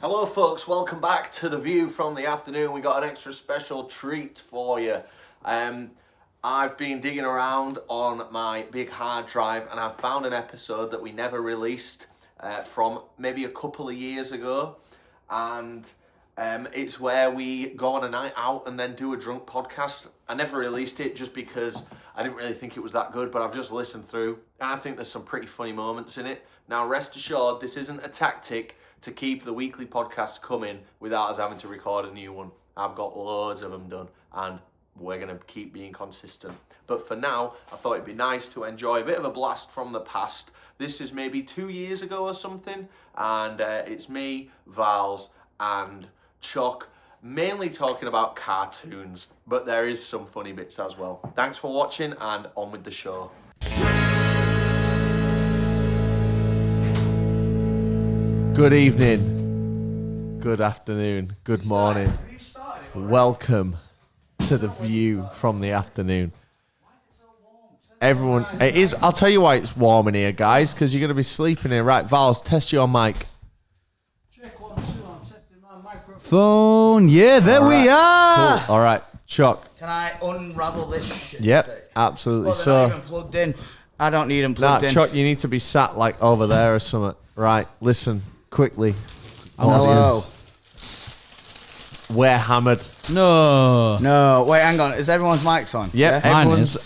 Hello folks, welcome back to The View from the Afternoon. We got an extra special treat for you. I've been digging around on my big hard drive and I found an episode that we never released from maybe a couple of years ago. And it's where we go on a night out and then do a drunk podcast. I never released it just because I didn't really think it was that good, but I've just listened through and I think there's some pretty funny moments in it. Now rest assured, this isn't a tactic to keep the weekly podcasts coming without us having to record a new one. I've got loads of them done and we're going to keep being consistent. But for now, I thought it'd be nice to enjoy a bit of a blast from the past. This is maybe 2 years ago or something, and it's me, Vals, and Choc, mainly talking about cartoons, but there is some funny bits as well. Thanks for watching and on with the show. Good evening, good afternoon, good morning. Welcome to The View from the Afternoon. Everyone, it is. I'll tell you why it's warm in here, guys, because you're going to be sleeping here. Right, Vals, test your mic. Check 1, 2, I'm testing my microphone. Yeah, there we are. Cool. All right, Choc. Can I unravel this shit? Yep, absolutely. Well, they're not even plugged in. I don't need them plugged in. Choc, you need to be sat like over there or something. Right, listen, quickly. Hello. We're hammered. No. Wait, hang on. Is everyone's mics on? Yep, Yeah?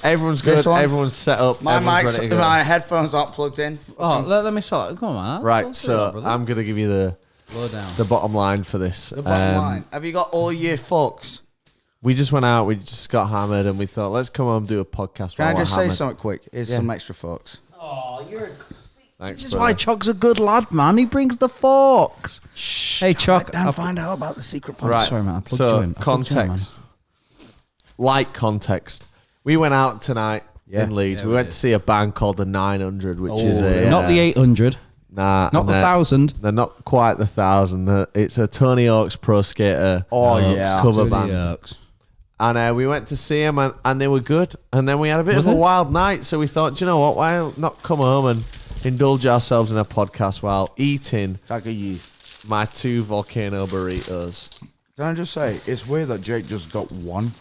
everyone's good. This one? Everyone's set up. My everyone's ready to go. my headphones aren't plugged in. Oh, let me start. Come on, man. Right, so I'm going to give you Low down. the bottom line for this. The bottom line. Have you got all your fucks? We just went out, we just got hammered, and we thought, let's come home and do a podcast. Can I while just we're say hammered. something quick? Here's some extra fucks. Oh, you're a... Thanks, This is brother. why Choc's a good lad, man. He brings the forks. Shh. Hey, Choc. Dan, find out about the secret podcast. Right, Sorry, man. I plugged you so in. I plugged you in, context. Light context. We went out tonight in Leeds. Yeah, we we went did. to see a band called the 900, which is a... Not the 800. Nah. Not and the they're- 1,000. They're not quite the 1,000. It's a Tony Hawk's Pro Skater cover band. And we went to see them, and they were good. And then we had a bit of a wild night, so we thought, do you know what? Why not come home and indulge ourselves in a podcast while eating my 2 volcano burritos? Can I just say, it's weird that Jake just got one.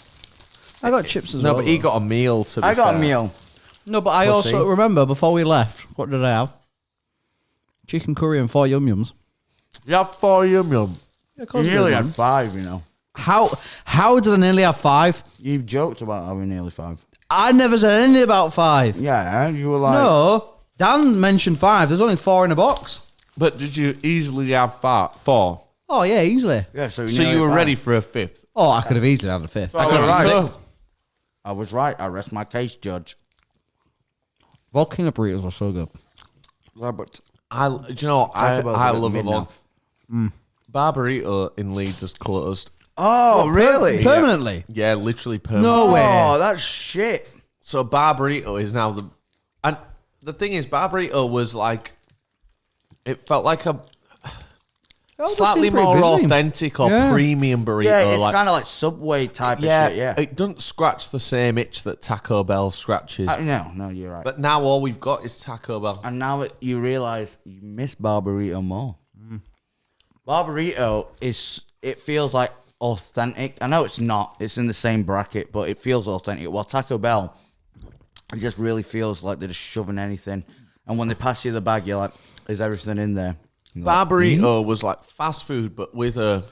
I got chips as No, well. but he got a meal, to be I got fair. a meal. No, but I Pussy. also remember before we left, what did I have? Chicken curry and 4 yum yums. You have 4 yum yum. Yeah, You nearly had 5, you know. How did I nearly have 5? You joked about having nearly 5. I never said anything about 5. Yeah, you were like... No, Dan mentioned 5. There's only 4 in a box. But did you easily have 4? Oh yeah, easily. Yeah, so So you were ready for a 5th? Oh, I could have easily had a 5th. I could have right. had 6th. I was right. I rest my case, Judge. Volcano burritos are so good. Yeah, but Do you know what? I Bell's a bit love mid them all. Barburrito in Leeds is closed. Oh, really? Permanently? Yeah, literally permanent. No way. Oh, that's shit. So Barburrito is now the... And the thing is, Barburrito was like... It felt like a slightly pretty more busy. authentic or Yeah. premium burrito. Yeah, it's like, kind of like Subway type of yeah, shit, yeah. it doesn't scratch the same itch that Taco Bell scratches. no, you're right. But now all we've got is Taco Bell. And now you realise you miss Barburrito more. Barburrito It feels like authentic. I know it's not. It's in the same bracket, but it feels authentic. While Taco Bell, it just really feels like they're just shoving anything. And when they pass you the bag, you're like, is everything in there? Barburrito was like fast food, but with a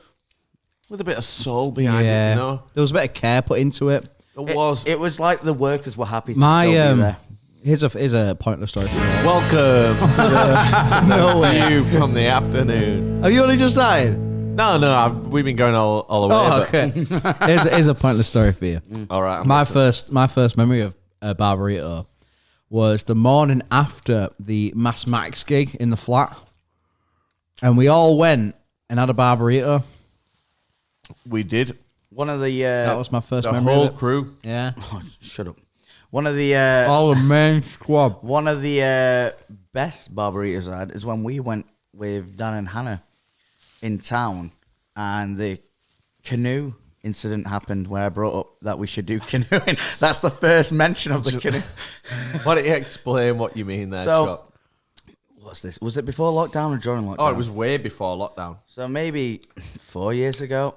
bit of soul behind it, you know? There was a bit of care put into it. It was like the workers were happy to My still be there. here's a pointless story for you. Welcome to the No way. View from the Afternoon. Have you only just started? No, we've been going all the way. Oh, but- okay. here's a pointless story for you. All right. I'm My listening. first memory of a Barburrito was the morning after the Mathematics gig in the flat, and we all went and had a Barburrito. We did. One of the... That was my first The memory. whole of it. crew. Yeah, shut up. One of the... all the main squad. One of the best Barbaritas I had is when we went with Dan and Hannah in town, and the canoe incident happened where I brought up that we should do canoeing. That's the first mention of the canoe. Why don't you explain what you mean there, So- Choc? what's this? Was it before lockdown or during lockdown? Oh, it was way before lockdown. So maybe 4 years ago,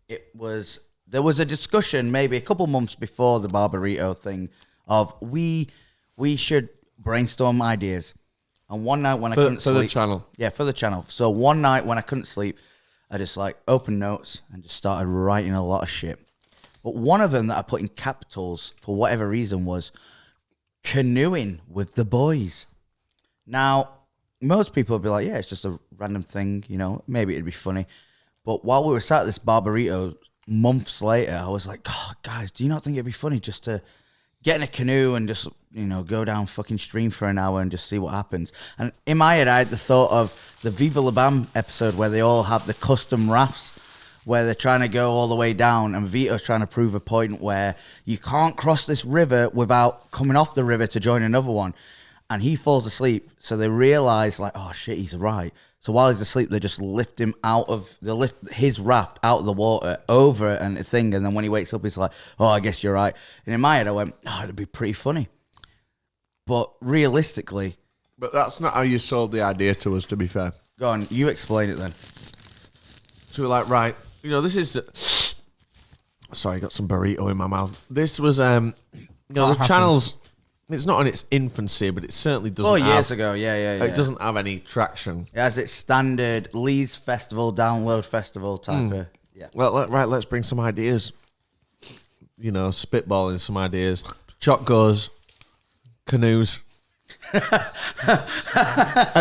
there was a discussion maybe a couple months before the Barbarito thing of we should brainstorm ideas. And one night when I couldn't sleep, for the channel. Yeah, for the channel. So one night when I couldn't sleep, I just like opened notes and just started writing a lot of shit. But one of them that I put in capitals for whatever reason was canoeing with the boys. Now, most people would be like, yeah, it's just a random thing, you know, maybe it'd be funny. But while we were sat at this Barbarito months later, I was like, God, guys, do you not think it'd be funny just to get in a canoe and just, you know, go down fucking stream for an hour and just see what happens? And in my head, I had the thought of the Viva La Bam episode where they all have the custom rafts where they're trying to go all the way down, and Vito's trying to prove a point where you can't cross this river without coming off the river to join another one. And he falls asleep, so they realize, like, oh shit, he's right. So while he's asleep, they just lift his raft out of the water over and a thing, and then when he wakes up, he's like, oh, I guess you're right. And in my head, I went, oh, it'd be pretty funny. But realistically... But that's not how you sold the idea to us, to be fair. Go on, you explain it then. So we're like, right, you know, this is... Sorry, I got some burrito in my mouth. This was, you know, the channel's... It's not in its infancy, but it certainly doesn't 4 years ago, yeah. It doesn't have any traction. It has its standard Leeds Festival, download festival type of... Yeah. Well, right, let's bring some ideas. You know, spitballing some ideas. Choc goes, canoes. And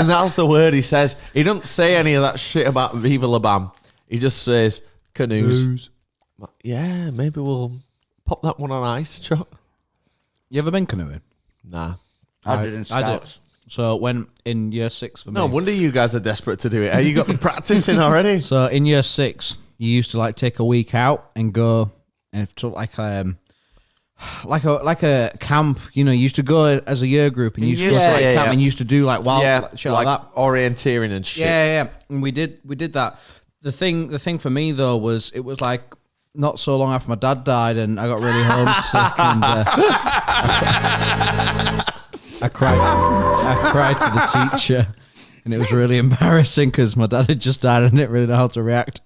that's the word he says. He doesn't say any of that shit about Viva La Bam. He just says, canoes. Yeah, maybe we'll pop that one on ice, Choc. You ever been canoeing? Nah. I did in Scouts. So when in year 6 for me. No wonder you guys are desperate to do it. Have you got the practice in already? So in year 6, you used to like take a week out and go and to like a camp. You know, you used to go as a year group and you used to go to like camp and you used to do like wild shit like that, orienteering and shit. Yeah. And we did that. The thing for me though was it was like not so long after my dad died and I got really homesick and I cried to the teacher and it was really embarrassing because my dad had just died and I didn't really know how to react.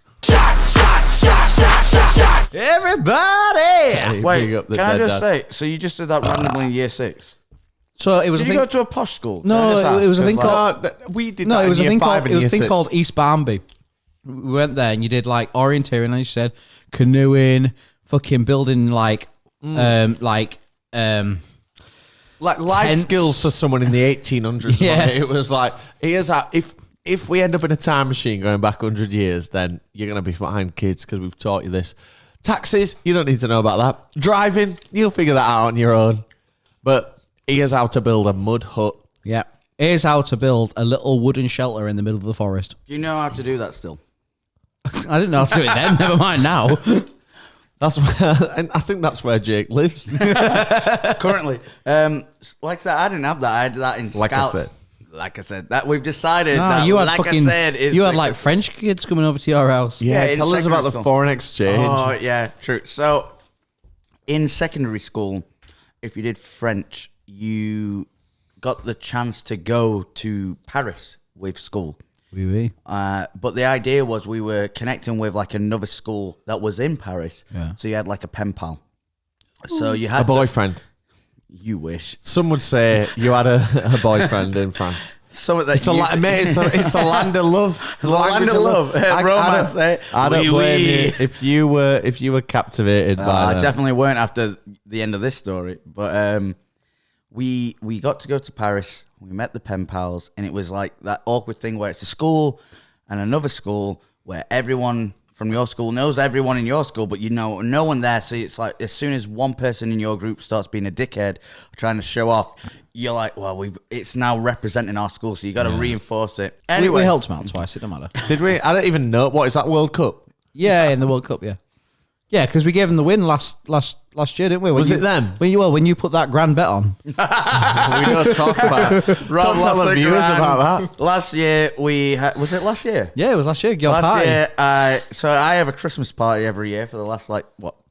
Everybody! Wait, can I just say, so you just did that randomly in year 6? So it was. Did you go to a posh school? No, it was a thing called. We did. No, that it was in a thing year 5 called. and It was a year thing 6. called East Barnby. We went there and you did like orienteering and you said canoeing, fucking building like like life tents. skills for someone in the 1800s. Yeah. It was like, here's how, if we end up in a time machine going back 100 years, then you're going to be fine, kids, because we've taught you this. Taxis, you don't need to know about that. Driving, you'll figure that out on your own. But here's how to build a mud hut. Yeah. Here's how to build a little wooden shelter in the middle of the forest. Do you know how to do that still? I didn't know how to do it then. Never mind now. That's where, and I think that's where Jake lives. Currently. Like I said, I didn't have that. I had that in Like I Scouts. said. Like I said, that we've decided No, that, you had like fucking. I said, is You had like French kids coming over to your house. Yeah, in tell us about the secondary school. foreign exchange. Oh, yeah, true. So, in secondary school, if you did French, you got the chance to go to Paris with school. Oui, oui. But the idea was we were connecting with like another school that was in Paris. Yeah. So you had like a pen pal. So you had A boyfriend. You wish. Some would say you had a boyfriend in France. Some of that. It's the land of love. The land of love. Romance. I don't blame you if you were captivated by I that. definitely weren't after the end of this story. But we got to go to Paris. We met the pen pals, and it was like that awkward thing where it's a school and another school where everyone from your school knows everyone in your school, but you know no one there. So it's like as soon as one person in your group starts being a dickhead, trying to show off, you're like, well, it's now representing our school, so you got to reinforce it. Anyway, We helped them out twice. It don't matter. Did we? I don't even know. What is that, World Cup? Yeah, in the World Cup. Yeah. Yeah, because we gave them the win last year, didn't we? Was it them? When you put that grand bet on. We don't talk about it. Rob, Don't tell the viewers about that. Last year was it last year? Yeah, it was last year. Your Last party. year, so I have a Christmas party every year for the last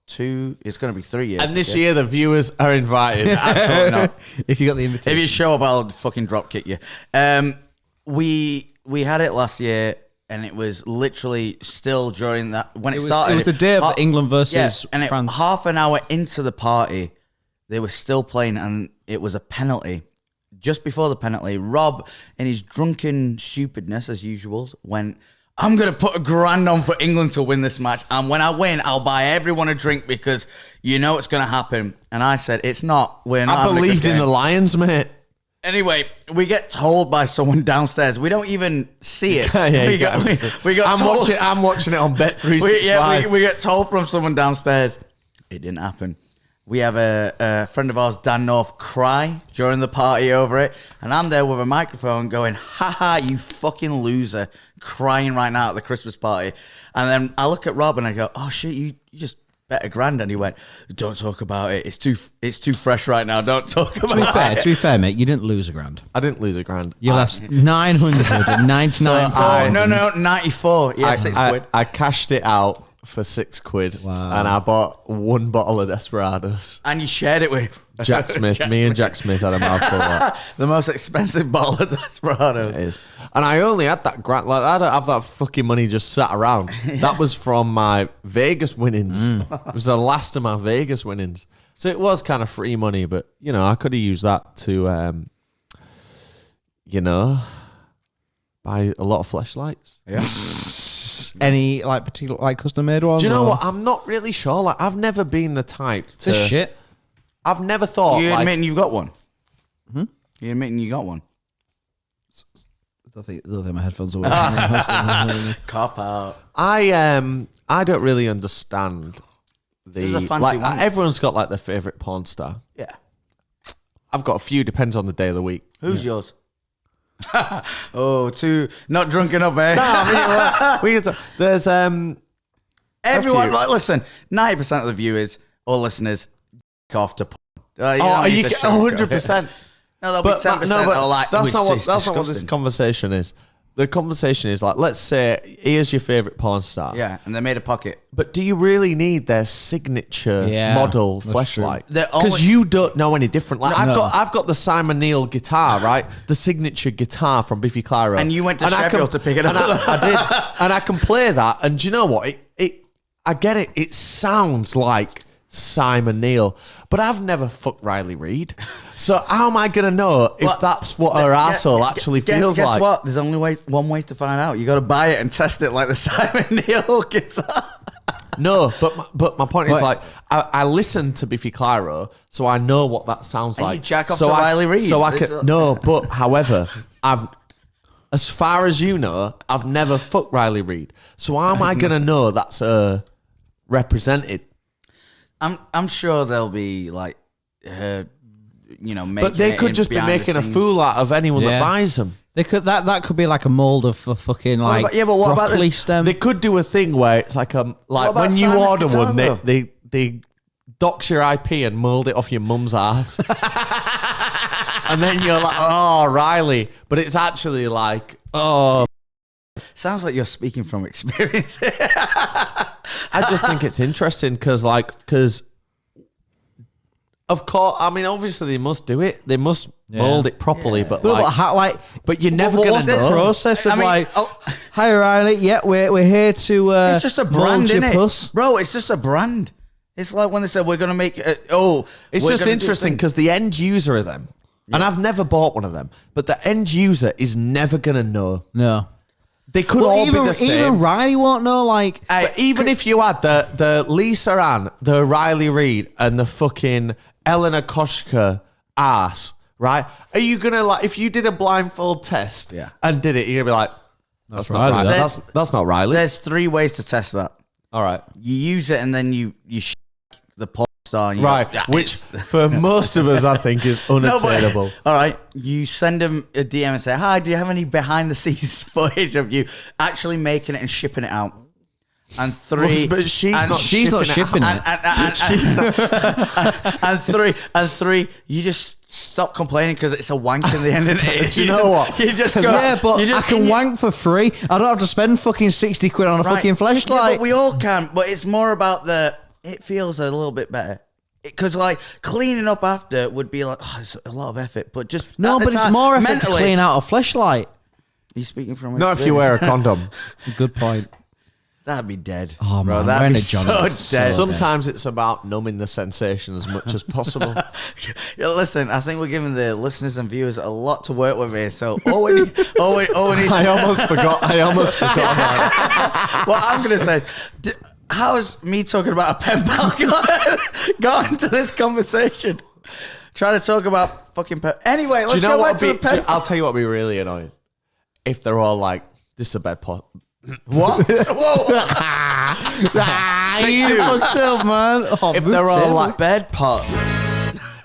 2. It's going to be 3 years. And this year the viewers are invited. absolutely not. If you got the If invitation. you show up, I'll fucking drop kick you. we had it last year, and it was literally still during that when it started. It was the day of England versus and France. Half an hour into the party, they were still playing, and it was a penalty. Just before the penalty, Rob, in his drunken stupidness as usual, went, I'm going to put $1,000 on for England to win this match. And when I win, I'll buy everyone a drink because you know it's going to happen. And I said, it's not. We're not. I believed in the Lions, mate. Anyway, we get told by someone downstairs. We don't even see it. We got told. I'm watching it on Bet365. We get told from someone downstairs. It didn't happen. We have a friend of ours, Dan North, cry during the party over it. And I'm there with a microphone going, haha, you fucking loser, crying right now at the Christmas party. And then I look at Rob and I go, oh shit, you just bet $1,000. And he went, don't talk about it. It's too fresh right now. Don't talk about it. To be fair, mate, you didn't lose $1,000. I didn't lose $1,000. You lost 999. No, 94. Yeah, £6. I cashed it out for £6, and I bought 1 bottle of Desperados. And you shared it with Jack Smith. Me and Jack Smith had a mouthful of that. The most expensive bottle of Desperados. It is. And I only had that grant. Like, I don't have that fucking money just sat around. That was from my Vegas winnings. It was the last of my Vegas winnings. So it was kind of free money, but, you know, I could have used that to, you know, buy a lot of fleshlights. Yeah. Any like particular like custom made ones? Do you know or? what? I'm not really sure. Like, I've never been the type to. This shit. I've never thought. You like, admitting you've got one? You admitting you got one? I think my headphones are working. Cop out. I don't really understand There's a the fancy like. one. Everyone's got like their favorite porn star. Yeah. I've got a few. Depends on the day of the week. Who's yours? Two. Not drunken up, eh? No, I mean, we can talk. There's Everyone, few. like, listen. 90% of the viewers or listeners off to. Porn. are you 100%? No, there'll be 10% are like. That's not what. It's That's not what this disgusting. conversation is. The conversation is like, let's say, here's your favorite porn star. Yeah, and they made a pocket. But do you really need their signature model fleshlight? They're Because only- you don't know any different. Like No. I've got the Simon Neil guitar, right? The signature guitar from Biffy Clyro. And you went to I Sheffield to pick it and up. I did, and I can play that. And do you know what? I get it. It sounds like Simon Neil, but I've never fucked Riley Reid. So how am I gonna know if Well, that's what her asshole actually feels guess like? what? There's only one way to find out. You got to buy it and test it like the Simon Neil guitar. No, but my point is like I listen to Biffy Clyro, so I know what that sounds And like. you jack off so to I, Riley Reid. So I This can is- no, but however, as far as you know, I've never fucked Riley Reid. So how am I gonna know that's represented? I'm sure they'll be like, making But they it could in just be behind the making a scenes. fool out of anyone Yeah. that buys them. They could that could be like a mold of for fucking like about- yeah, but what about broccoli this- stem. They could do a thing where it's like What like about when you Simon's order guitar, one, though? they dox your IP and mold it off your mum's ass. And then you're like, oh, Riley. But it's actually like, oh. Sounds like you're speaking from experience. I just think it's interesting because of course, I mean, obviously they must do it. They must mold it properly, but But like, but you're never gonna what's the know. process of I mean, like? Hi Riley, yeah, we're here to. It's just a brand, mold your innit? puss. Bro, it's just a brand. It's like when they said we're going to make... It's we're just gonna do interesting things. because the end user of them, and I've never bought one of them, but the end user is never gonna know. No, They could well, all even be the same. even Riley won't know. Like, But even if you had the Lisa Ann, the Riley Reid, and the fucking Eleanor Koshka ass, right? Are you gonna like if you did a blindfold test and did it, you're gonna be like, that's not Riley, Riley. that's- That's not Riley. There's 3 ways to test that. All right. You use it and then you the porn star. And you Right, go, "Yeah, which it's-" for most of us, I think, is No, but- unattainable. all right, you send them a DM and say, "Hi, do you have any behind the scenes footage of you actually making it and shipping it out?" And 3, But she's and not she's not shipping it. and three, you just stop complaining because it's a wank in the end. Of it. Do you know what? You just go. yeah, but you I just, can wank for free. I don't have to spend fucking 60 quid on a Right. fucking fleshlight. Yeah, but we all can. But it's more about it feels a little bit better. Because like cleaning up after would be like, it's a lot of effort. But just no, at the but it's time, more effort to mentally- clean out a fleshlight. You speaking from Not if you wear a condom. Good point. That'd be dead. Oh, bro, man, that'd wearing be a John so is dead. so- Sometimes it's about numbing the sensation as much as possible. Yeah, listen, I think we're giving the listeners and viewers a lot to work with here. So Owen, I almost forgot about it. what I'm gonna say, how's me talking about a pen pal got into this conversation? Trying to talk about fucking pen. Anyway, let's go back to the pen. I'll tell you what would be really annoying. If they're all like, this is a bed pot. What? Whoa! You fucked up, man. Oh, If they're all like, Bed pot.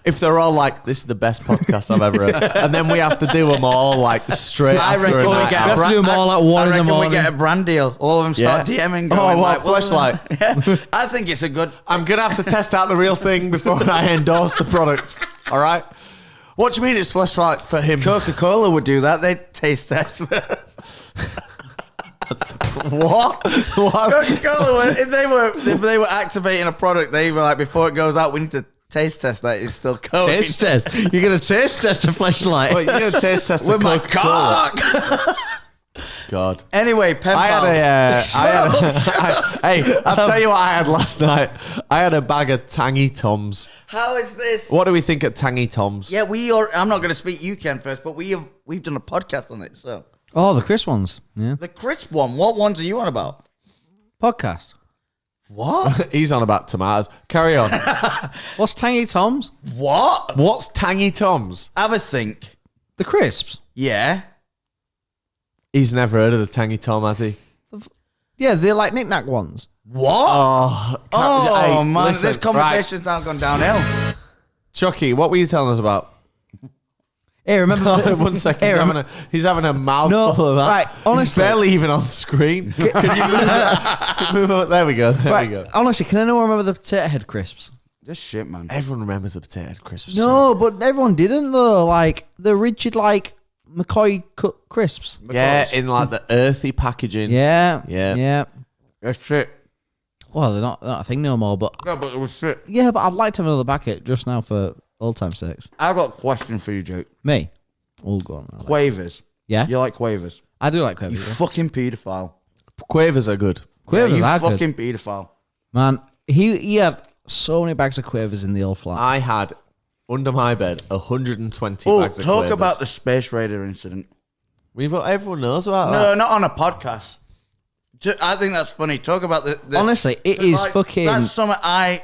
if they're all like, this is the best podcast I've ever heard, and then we have to do them all like straight I after reckon a we night get out. have to do them all at 1 I in the reckon morning. we get a brand deal. All of them start Yeah. DMing. Oh, Going what, like, Fleshlight? Yeah, I think it's a good. I'm gonna have to test out the real thing before I endorse the product. All right. What do you mean it's Fleshlight for him? Coca-Cola would do that. They taste test first. What? Coca-Cola, if they were activating a product, they were like, before it goes out, we need to taste test that it's still Coke. Taste test. You're going to taste test a flashlight. Wait, you're gonna taste test with a my Coca-Cola? cock. God. Anyway, pen I pal. had hey, I'll tell you what I had last night. I had a bag of Tangy Toms. How is this? What do we think of Tangy Toms? Yeah, I'm not going to speak. You can first, but we've done a podcast on it. So Oh, the crisp ones. Yeah. the crisp one. What ones are you on about? Podcast. What? He's on about tomatoes. Carry on. What's Tangy Tom's? What? What's Tangy Toms? Have a think. The crisps. Yeah. He's never heard of the Tangy Tom, has he? Yeah, they're like knick-knack ones. What? Oh, Oh, man, listen, this conversation's now gone downhill. Right. Chucky, what were you telling us about? Hey, remember? 1 second. Hey, He's having a mouthful of that. right, He's honestly. barely even on the screen. Can you move on? There we go. There we go. Honestly, can anyone remember the potato head crisps? This shit, man. Everyone remembers the potato head crisps. No, but everyone didn't though. Like the rigid, like McCoy cut crisps. Yeah, in like the earthy packaging. Yeah, Yeah. yeah. That's shit. Well, they're not a thing no more. But No, but it was shit. yeah, but I'd like to have another packet just now for old time's sakes. I've got a question for you, Jake. Me. Oh, go on. I like- Quavers. Yeah, You like quavers? I do like You quavers. Yeah. fucking paedophile. Quavers are good. Quavers you are good. fucking paedophile. Man, he had so many bags of quavers in the old flat. I had under my bed 120 Oh, bags of talk Quavers. about the Space Raider incident. Everyone knows about No, that. not on a podcast. I think that's funny. Talk about the Honestly, it is fucking. That's something I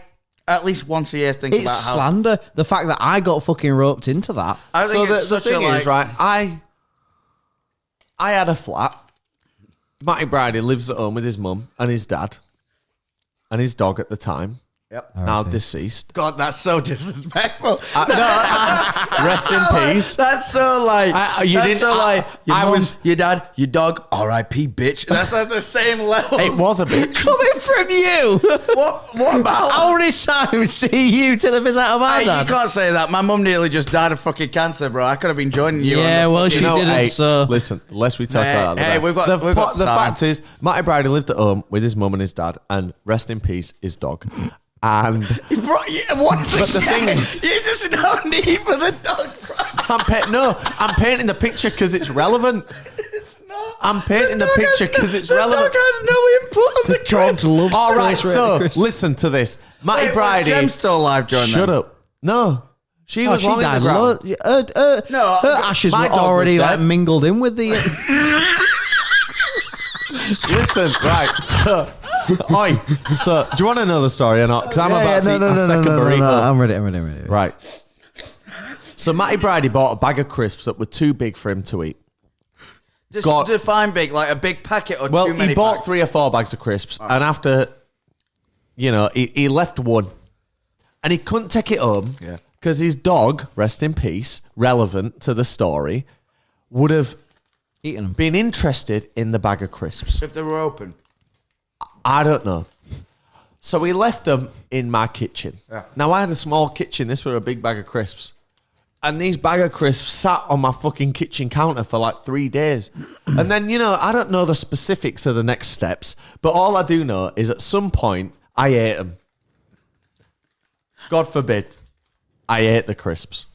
at least once a year think It's about. How slander. The fact that I got fucking roped into that. I So think the it's such thing a, is, right, I had a flat. Matty Bridie lives at home with his mum and his dad and his dog at the time, Yep. now deceased. God, that's so disrespectful. Rest in peace. That's so like. You that's didn't- so like. Your I mum, was- your dad, your dog. R.I.P. Bitch. That's at the same level. It was a bitch. Coming from you. What about? How many times see you to the visit of my Hey, dad? you can't say that. My mum nearly just died of fucking cancer, bro. I could have been joining you. Yeah, on the well, fucking- she didn't, hey, so- listen, lest we talk Hey, about that. hey, we've got- we've got the time. fact is, Matty Bridie lived at home with his mum and his dad, and rest in peace, his dog. And Bro, yeah, once But the again, thing is- you just no need for the dog. I'm painting the picture because it's relevant. It's not. I'm painting the picture because it's relevant. The dog has no input on the Dogs love All right, Space so Raider crisps. listen to this. Matty Wait, was Bridie. Jem still alive during Shut that? up. No. She Oh, was she long in died. the ground. No, her ashes my were dog was already like dead. mingled in with the. Listen, right, so... Oi, so do you want to know the story or not? Because I'm about to eat my second burrito. I'm ready. I'm ready. Right. So Matty Bridie bought a bag of crisps that were too big for him to eat. Just God. define big, like a big packet or Well, too many he bought packs? 3 or 4 bags of crisps, and after, he left one. And he couldn't take it home Yeah. because his dog, rest in peace, relevant to the story, would have Eating them. been interested in the bag of crisps. If they were open. I don't know. So we left them in my kitchen. Yeah. Now, I had a small kitchen. This was a big bag of crisps. And these bag of crisps sat on my fucking kitchen counter for like 3 days. And then, I don't know the specifics of the next steps, but all I do know is at some point, I ate them. God forbid, I ate the crisps.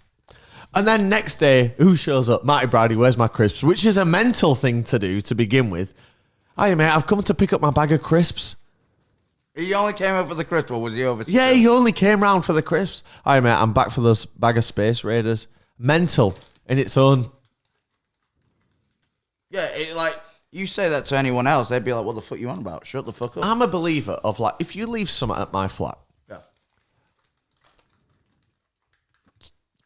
And then next day, who shows up? Marty Browdy, where's my crisps? Which is a mental thing to do to begin with. Hey, mate, I've come to pick up my bag of crisps. He only came over the crisp, or was he over? Yeah, he only came round for the crisps. Hey, mate, I'm back for those bag of Space Raiders. Mental in its own. Yeah, like, you say that to anyone else, they'd be like, what the fuck you on about? Shut the fuck up. I'm a believer of, like, if you leave something at my flat,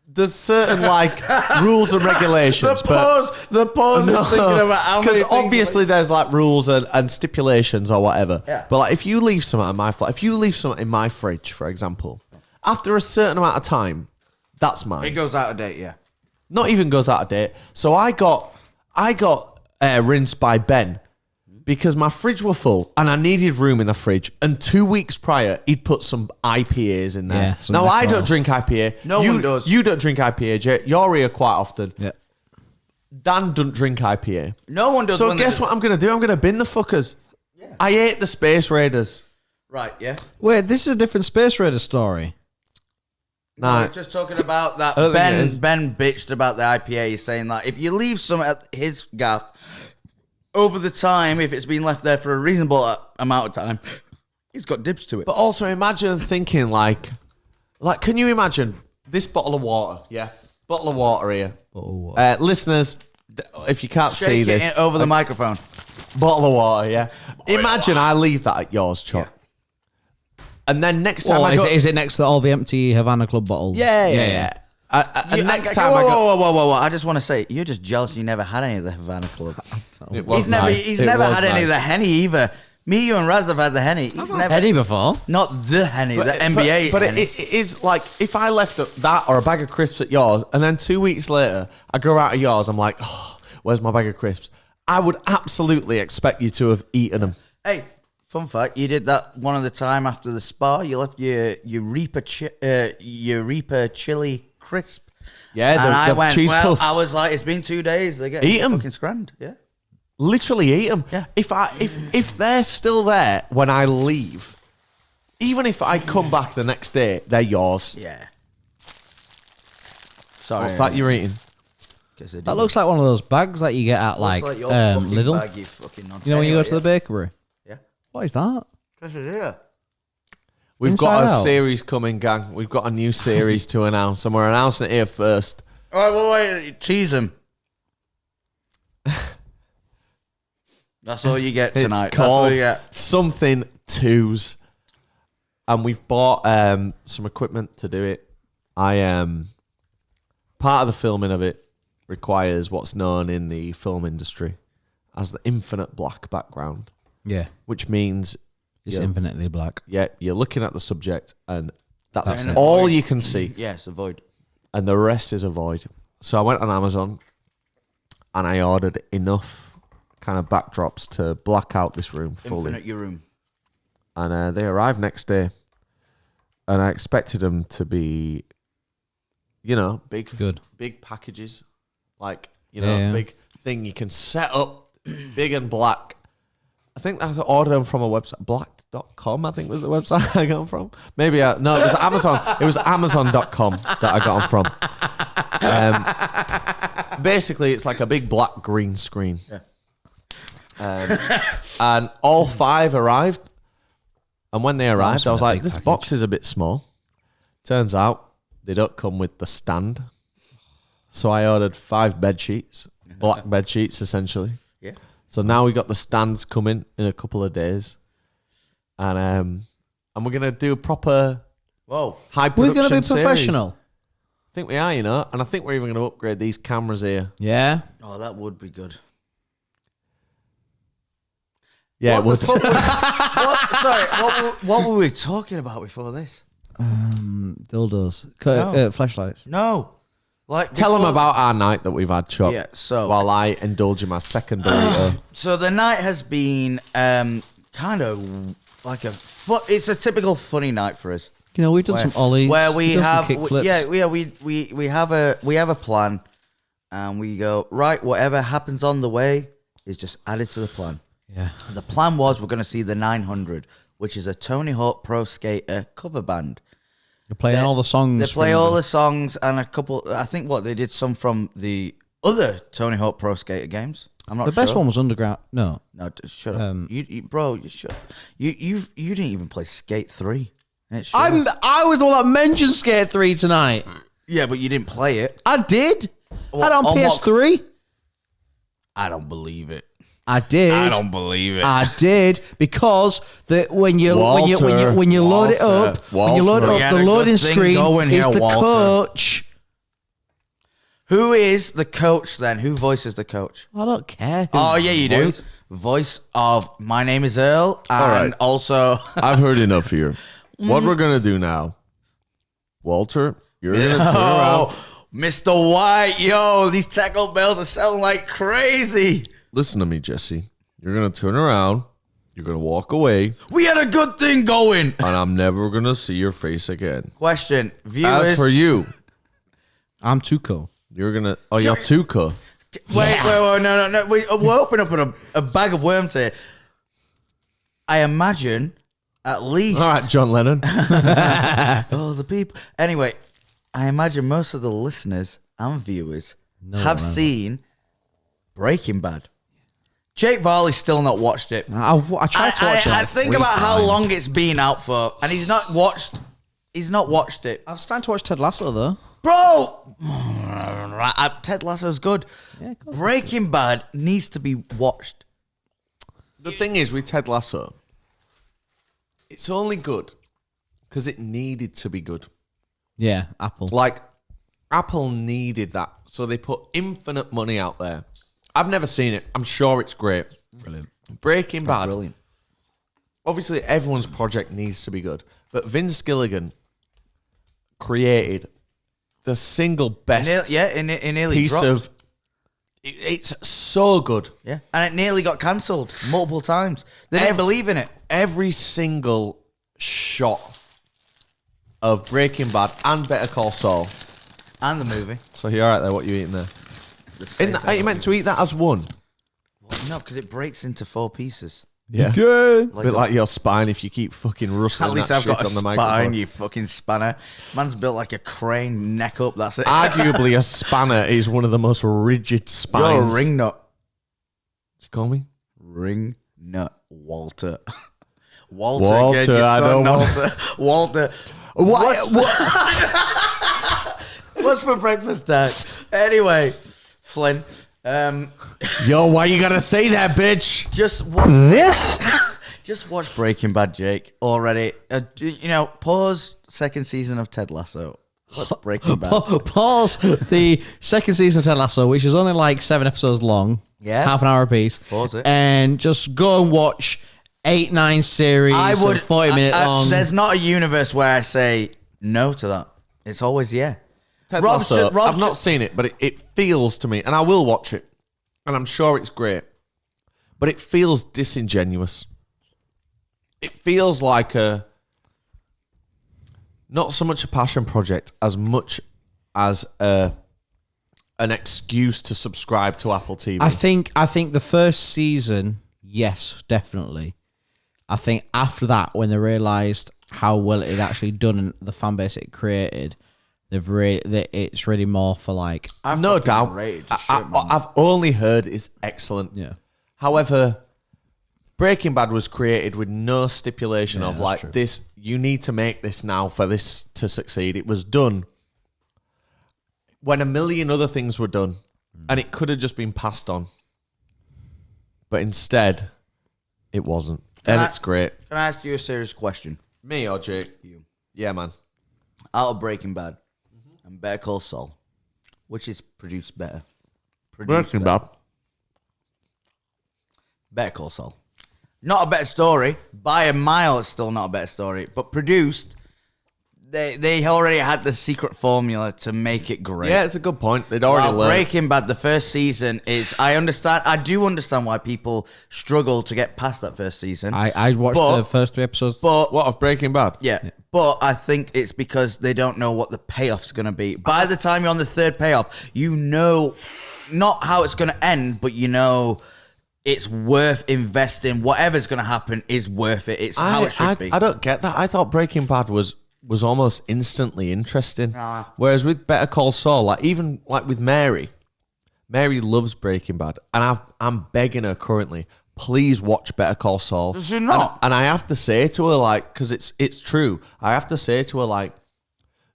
there's certain like rules and regulations. The pause is thinking about how many because obviously there's like rules and stipulations or whatever. Yeah. But like if you leave something in my flat, if you leave something in my fridge, for example, after a certain amount of time, that's mine. It goes out of date, yeah. Not even goes out of date. So I got rinsed by Ben because my fridge were full and I needed room in the fridge. And 2 weeks prior, he'd put some IPAs in there. Yeah, some now, I alcohol. don't drink IPA. No one does. You don't drink IPA, Jay. You're here quite often. Yeah. Dan doesn't drink IPA. No one does. So guess what I'm going to do? I'm going to bin the fuckers. Yeah. I ate the Space Raiders. Right, yeah. Wait, this is a different Space Raider story. Nah. We're just talking about that. I don't think it is. Ben bitched about the IPA. He's saying that if you leave some at his gaff over the time, if it's been left there for a reasonable amount of time, he's got dibs to it. But also imagine thinking like, can you imagine this bottle of water? Yeah. Bottle of water here. Listeners, if you can't see Shake this. it over the microphone. Bottle of water, yeah. Imagine I leave that at yours, Choc. Yeah. And then next time Well, I go... is it next to all the empty Havana Club bottles? Yeah. And next time I go... Whoa. I just want to say, you're just jealous you never had any of the Havana Club. It was He's never, nice. he's It never was had any nice. of the Henny either. Me, you, and Raz have had the Henny. He's never Eddie before. Not the Henny, the NBA. But Henny. it is like, if I left that or a bag of crisps at yours, and then 2 weeks later, I go out of yours, I'm like, oh, where's my bag of crisps? I would absolutely expect you to have eaten them. Hey, fun fact, you did that one of the time after the spa. You left your Reaper chili crisp. Yeah, and I the went, cheese well, puffs. I was like, it's been 2 days. They're getting Eat 'em. fucking scrammed. Yeah. Literally eat them. Yeah. If they're still there when I leave, even if I come back the next day, they're yours. Yeah. Sorry. What's that you're eating? That looks like one of those bags that you get at like your fucking Lidl. bag, you fucking nonsense. You know when you go to the Anyway, bakery? Yeah. What is that? This is here. We've Inside got a Out. series coming, gang. We've got a new series to announce, and we're announcing it here first. All right, well, wait, tease him. That's all you get tonight. It's That's all called you get. Something Twos, and we've bought some equipment to do it. Part of the filming of it requires what's known in the film industry as the infinite black background, Yeah. which means It's Yeah. infinitely black. you're looking at the subject, and that's it. all you can see, Yes, avoid. and the rest is a void. So I went on Amazon, and I ordered enough kind of backdrops to black out this room fully. Infinite your room. And they arrived next day, and I expected them to be, big packages, like Yeah. big thing you can set up, big and black. I think I had to order them from a website, blacked.com, I think was the website I got them from. Maybe no, it was Amazon. It was Amazon.com that I got them from. Basically, it's like a big black green screen. Yeah. And all 5 arrived. And when they arrived, I was been a like, big this package. box is a bit small. Turns out they don't come with the stand. So I ordered 5 bed sheets, black bed sheets essentially. Yeah. So now we got the stands coming in a couple of days. And we're going to do a proper Whoa. high We're production going to be series. professional. I think we are, and I think we're even going to upgrade these cameras here. Yeah. Oh, that would be good. Yeah, What it the would. fuck sorry, what were we talking about before this? Dildos. No. Flashlights. No. Like Tell them before- about our night that we've had, Choc. Yeah, so while I indulge in my second burrito. So the night has been kind of like it's a typical funny night for us. You know, we've done some ollies. Where we we've done have some kickflips. we have a plan, and we go right. Whatever happens on the way is just added to the plan. Yeah. The plan was we're going to see the 900, which is a Tony Hawk Pro Skater cover band. They're playing all the songs. They play from all the songs and a couple. I think they did some from the other Tony Hawk Pro Skater games. I'm not The sure. best one was Underground. No. Shut up, bro. You didn't even play Skate 3. I was the one that mentioned Skate 3 tonight. Yeah, but you didn't play it. I did. What, Had it on on what- PS3. I don't believe it. I did. I don't believe it. I did because when you load it up, when you load it up, We had the a good loading thing screen going is here, the Walter. coach. Who is the coach then? Who voices the coach? I don't care. who Oh yeah, you voice- do. Voice of My Name is Earl, and right. also I've heard enough here. What we're gonna do now, Walter? You're gonna turn around. Mr. White, yo, these Taco Bells are selling like crazy. Listen to me, Jesse. You're gonna turn around. You're gonna walk away, We had a good thing going. and I'm never gonna see your face again. Question, viewers. As for you, I'm Tuco. you're gonna. Oh, you're Tuca. Wait, no. We're opening up a bag of worms here. I imagine at least. All right, John Lennon. Oh, the people. Anyway, I imagine most of the listeners and viewers have seen Breaking Bad. Jake Varley's still not watched it. I tried to watch it. I like think 3 about how times. long it's been out for, and he's not watched. He's not watched it, I've started to watch Ted Lasso though. bro. Ted Lasso's good. Yeah, of course. Breaking Bad needs to be watched. The thing is with Ted Lasso, it's only good because it needed to be good. Yeah, Apple. Like, Apple needed that, so they put infinite money out there. I've never seen it. I'm sure it's great. Brilliant. Breaking Bad. Brilliant. Obviously, everyone's project needs to be good, but Vince Gilligan created the single best It nearly piece dropped. of. It's so good. Yeah, and it nearly got cancelled multiple times. They didn't believe in it. Every single shot of Breaking Bad and Better Call Saul. And the movie. So you're right there. What you eating there? Are you meant to eat that as one? No, because it breaks into 4 pieces. Yeah. Like a bit like your spine if you keep fucking At rustling least that I've shit got a on the spine, microphone. you fucking spanner. Man's built like a crane, neck up, that's it. Arguably, a spanner is one of the most rigid spines. You're a ring nut. Did you call me? Ring nut Walter. Walter, Walter, get your I son, don't Walter. What's for breakfast, Dad? Anyway, Flynn. Yo, why you gotta say that, bitch? Just watch Just watch Breaking Bad, Jake. Already, pause second season of Ted Lasso. Watch Breaking Bad. Pause the second season of Ted Lasso, which is only like 7 episodes long. Yeah. Half an hour apiece. Pause it. And just go and watch 8-9 series. I would 40-minute long. There's not a universe where I say no to that. It's always yeah. Ted Rob's Lasso, ju- Rob's I've not ju- seen it, but it feels to me, and I will watch it, and I'm sure it's great, but it feels disingenuous. It feels like not so much a passion project as much as an excuse to subscribe to Apple TV. I think the first season, yes, definitely. I think after that, when they realised how well it had actually done and the fan base it created, it's really more for like. no doubt. rated shit, man. I've only heard it's excellent. Yeah. However, Breaking Bad was created with no stipulation of that's like true. this. You need to make this now for this to succeed. It was done when a million other things were done, and it could have just been passed on. But instead, it wasn't, and it's great. Can I ask you a serious question? Me or Jake? You. Yeah, man. Out of Breaking Bad and Better Call Saul, which is produced better? Breaking Bad. Better Call Saul. Not a better story. By a mile, it's still not a better story. But produced, they already had the secret formula to make it great. Yeah, it's a good point. They'd already Well, learned. Breaking Bad, the first season is... I do understand why people struggle to get past that first season. I watched But- the first 3 episodes. but What of Breaking Bad? Yeah, but I think it's because they don't know what the payoff's going to be. By the time you're on the 3rd payoff, you know not how it's going to end, but you know it's worth investing. Whatever's going to happen is worth it. It's how it should be. I don't get that. I thought Breaking Bad was was almost instantly interesting. Whereas with Better Call Saul, like even like with Mary loves Breaking Bad, and I'm begging her currently, please watch Better Call Saul. Does she not? And I have to say to her, like, because it's true, I have to say to her, like,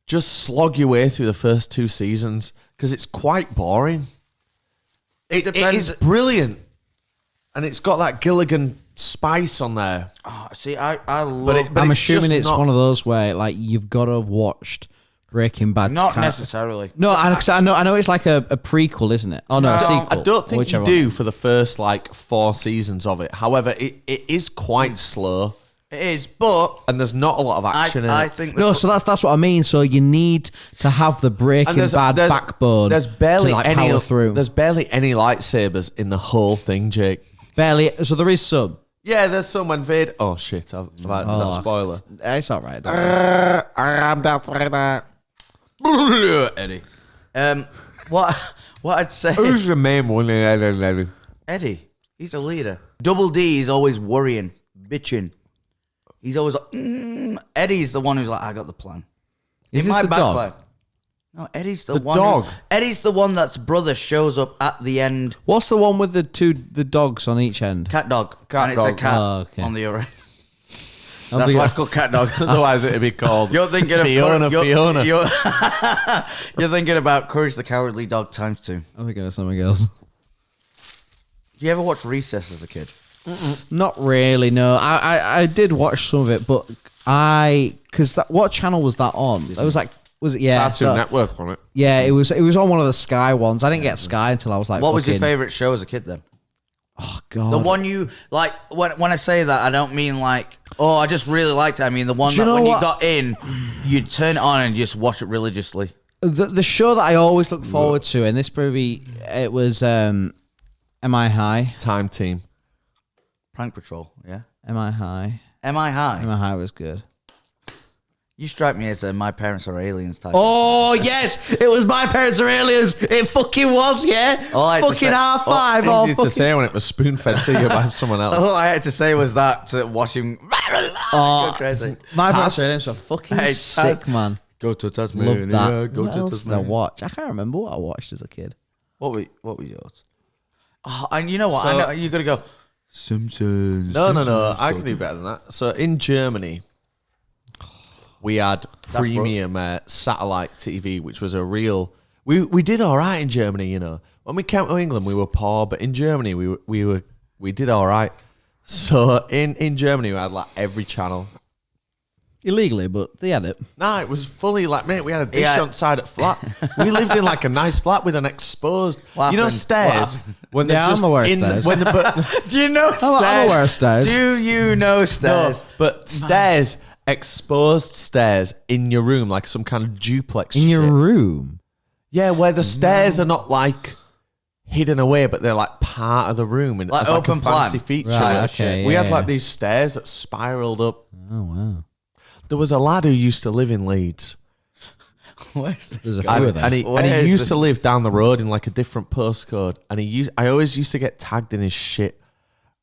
just slog your way through the first 2 seasons because it's quite boring. It is brilliant, and it's got that Gilligan spice on there. Oh, see, I love. But I'm it's assuming just it's not- one of those where like you've got to have watched Breaking Bad. Not to kind of- necessarily. No, I know it's like a prequel, isn't it? Oh no, a sequel. I don't think whichever you do one. for the first like 4 seasons of it. However, it is quite slow, It is, but and there's not a lot of action I in it. think No, so that's what I mean. So you need to have the And Breaking Bad backbone. There's barely to, like, any. power through. There's barely any lightsabers in the whole thing, Jake. Barely. So there is some. Yeah, there's someone Vader. Oh shit! Is that a spoiler? It's all right. I'm Darth Vader. Eddie. What I'd say, Who's the main one? Eddie. He's a leader. Double D is always worrying, bitching. He's always like, Eddie's the one who's like, I got the plan. Is It this might the dog? backfire. No, Eddie's the The one. dog? Eddie's the one that's brother shows up at the end. What's the one with the dogs on each end? Cat dog. Cat and it's a dog. cat Oh, okay. on the other end. I'm That's thinking- why it's called cat dog. Otherwise, it'd be called. You're thinking of Fiona. Fiona. You're thinking about Courage the Cowardly Dog ×2. I'm thinking of something else. Do you ever watch Recess as a kid? Not really. No, I did watch some of it, but because what channel was that on? It was it Cartoon so- Network on it. Yeah, it was on one of the Sky ones. I didn't get Sky until I was like, What was your fucking- favorite show as a kid then? Oh god, The one you like. When I say that, I don't mean like, oh, I just really liked it. I mean the one Do you that know when what? you got in, you'd turn it on and just watch it religiously. the show that I always look forward to, and this probably it was Am I High? Time Team. Prank Patrol, yeah. Am I High? Am I high? Am I High was good. You strike me as a My Parents Are Aliens type. Oh yes, it was My Parents Are Aliens. It fucking was, yeah. All I had to Fucking say- R5. Easy Oh, to fucking. say when it was spoon fed to you by someone else. All I had to say was that to watch him go crazy. My Parents Taz. Are Aliens were fucking Hey, sick, Taz. man. Go to Tasmania. Love that. Go What to else did I Tasmania. watch? I can't remember what I watched as a kid. What were yours? Oh, and you know what? So- I know you gotta go. Simpsons. No. I can do better than that. So in Germany, we had bro- premium satellite TV, which was a real. We did all right in Germany, you know. When we came to England, we were poor, but in Germany, we did all right. So in Germany, we had like every channel. Illegally, but they had it. Nah, it was fully like, mate, we had a dish Yeah. outside at flat. We lived in like a nice flat with an exposed, What you know, happened? stairs. When they're Yeah, I'm just aware of in stairs. when the but, Do you know stairs? I'm aware of stairs. Do you know no, stairs? but stairs, exposed stairs in your room, like some kind of duplex. In your shit. room. Yeah, where the stairs are not like hidden away, but they're like part of the room and Like as like a open plan. fancy feature. Right, okay, we yeah, had like yeah. these stairs that spiraled up. Oh wow. There was a lad who used to live in Leeds. Where's this? There's a few And, of them. and he Where is used this? to live down the road in like a different postcode. And I always used to get tagged in his shit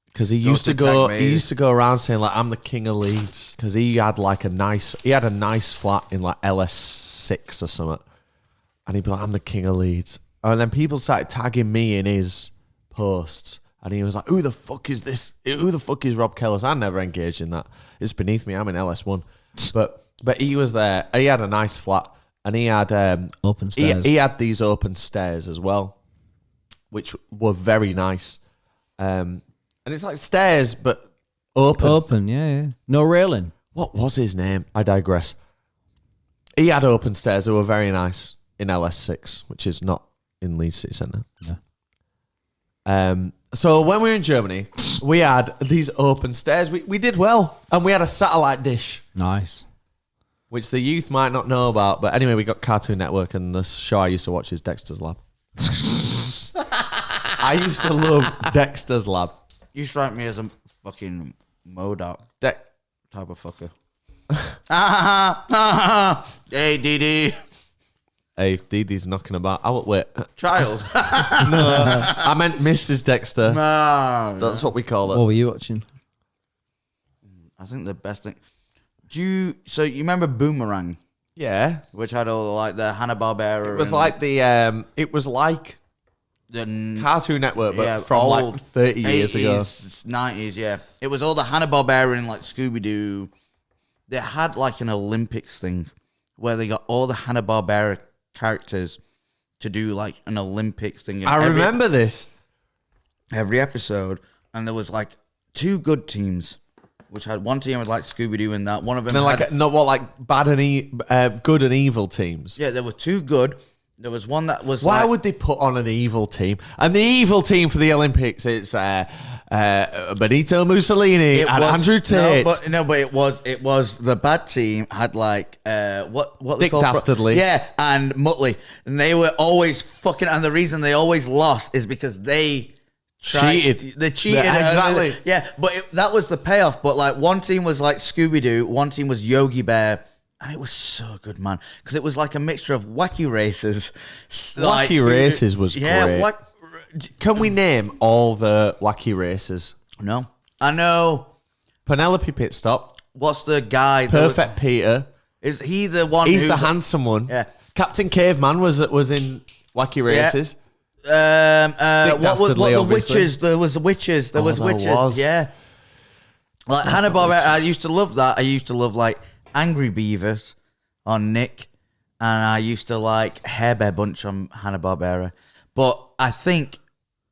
because he used to go. tag me. He used to go around saying like, "I'm the king of Leeds," because he had a nice flat in like LS6 or something. And he'd be like, "I'm the king of Leeds," and then people started tagging me in his posts. And he was like, "Who the fuck is this? Who the fuck is Rob Kellis?" I never engaged in that. It's beneath me. I'm in LS1. But he was there. He had a nice flat, and he had Open stairs. He had these open stairs as well, which were very nice. And it's like stairs, but open. Open, yeah. No railing. What was his name? I digress. He had open stairs that were very nice in LS6, which is not in Leeds City Centre. No. So when we were in Germany, we had these open stairs. We did well, and we had a satellite dish, Nice. which the youth might not know about. But anyway, we got Cartoon Network, and the show I used to watch is Dexter's Lab. I used to love Dexter's Lab. You strike me as a fucking Modoc De- type of fucker. Hey, DD. hey, Dee Dee's knocking about. I wait. Child. I meant Mrs. Dexter. No. That's what we call What it. were you watching? I think the best thing. So you remember Boomerang, Yeah. which had all like the Hanna-Barbera? It was like the Cartoon Network, but from old like 30 years 80s, ago. 90s, yeah. It was all the Hanna-Barbera and like Scooby-Doo. They had like an Olympics thing where they got all the Hanna-Barbera characters to do like an Olympics thing. And I remember this. every episode, and there was like 2 good teams, which had one team with like Scooby-Doo and that. One of them And then had, good and evil teams. yeah, there were 2 good. There was one that was Why like, would they put on an evil team? And the evil team for the Olympics, it's Benito Mussolini and Andrew Tate. but it was the bad team had like what they Dick call Dastardly. yeah, and Muttley, and they were always fucking. And the reason they always lost is because they Cheated. They cheated. Yeah, exactly. But that was the payoff. But like one team was like Scooby Doo, one team was Yogi Bear. And it was so good, man, because it was like a mixture of wacky races. Like Wacky Races was great. What? Can we name all the wacky races? No, I know. Penelope Pitstop, What's the guy? Perfect Peter. Is he the one? He's who the handsome one. Yeah. Captain Caveman was in Wacky Races. What the Dastardly, obviously. witches? There was witches. There was there witches. was. Yeah. Like Hanna-Barbera, I used to love that. I used to love like Angry Beavers on Nick, and I used to like Hair Bear Bunch on Hanna-Barbera. But I think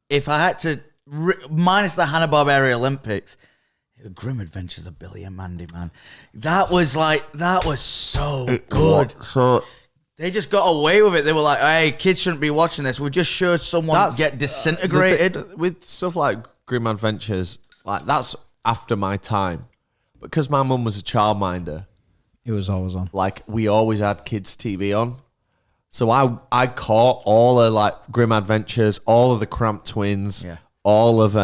if I had to minus the Hanna-Barbera Olympics, Grim Adventures of Billy and Mandy, man, that was so good. So They just got away with it. They were like, "Hey, kids shouldn't be watching this. We just showed someone get disintegrated." with stuff like Grim Adventures, like that's after my time. Because my mum was a childminder, It was always on. like we always had kids TV on. So I caught all of like Grim Adventures, all of the Cramp Twins, Yeah. all of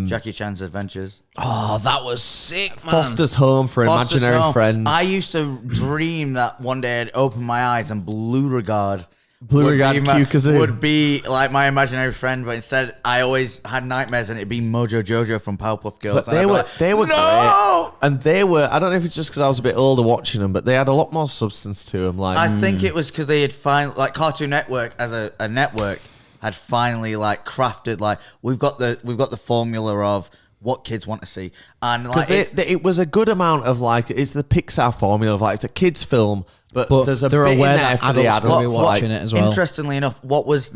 Jackie Chan's Adventures. Oh, that was sick, man. Foster's Home for Foster's Imaginary Home. Friends. I used to dream that one day I'd open my eyes and Blue Regard Kukazoo. would be like my imaginary friend, but instead I always had nightmares and it'd be Mojo Jojo from Powerpuff Girls. But they were no! great, and they were. I don't know if it's just because I was a bit older watching them, but they had a lot more substance to them. Like I think it was because they had finally, like Cartoon Network as a network had finally like crafted like we've got the formula of what kids want to see, and like it was a good amount of like it's the Pixar formula of like it's a kids film, but there's a they're bit in aware there that for the adults will be adults. watching like, it as well. Interestingly enough, what was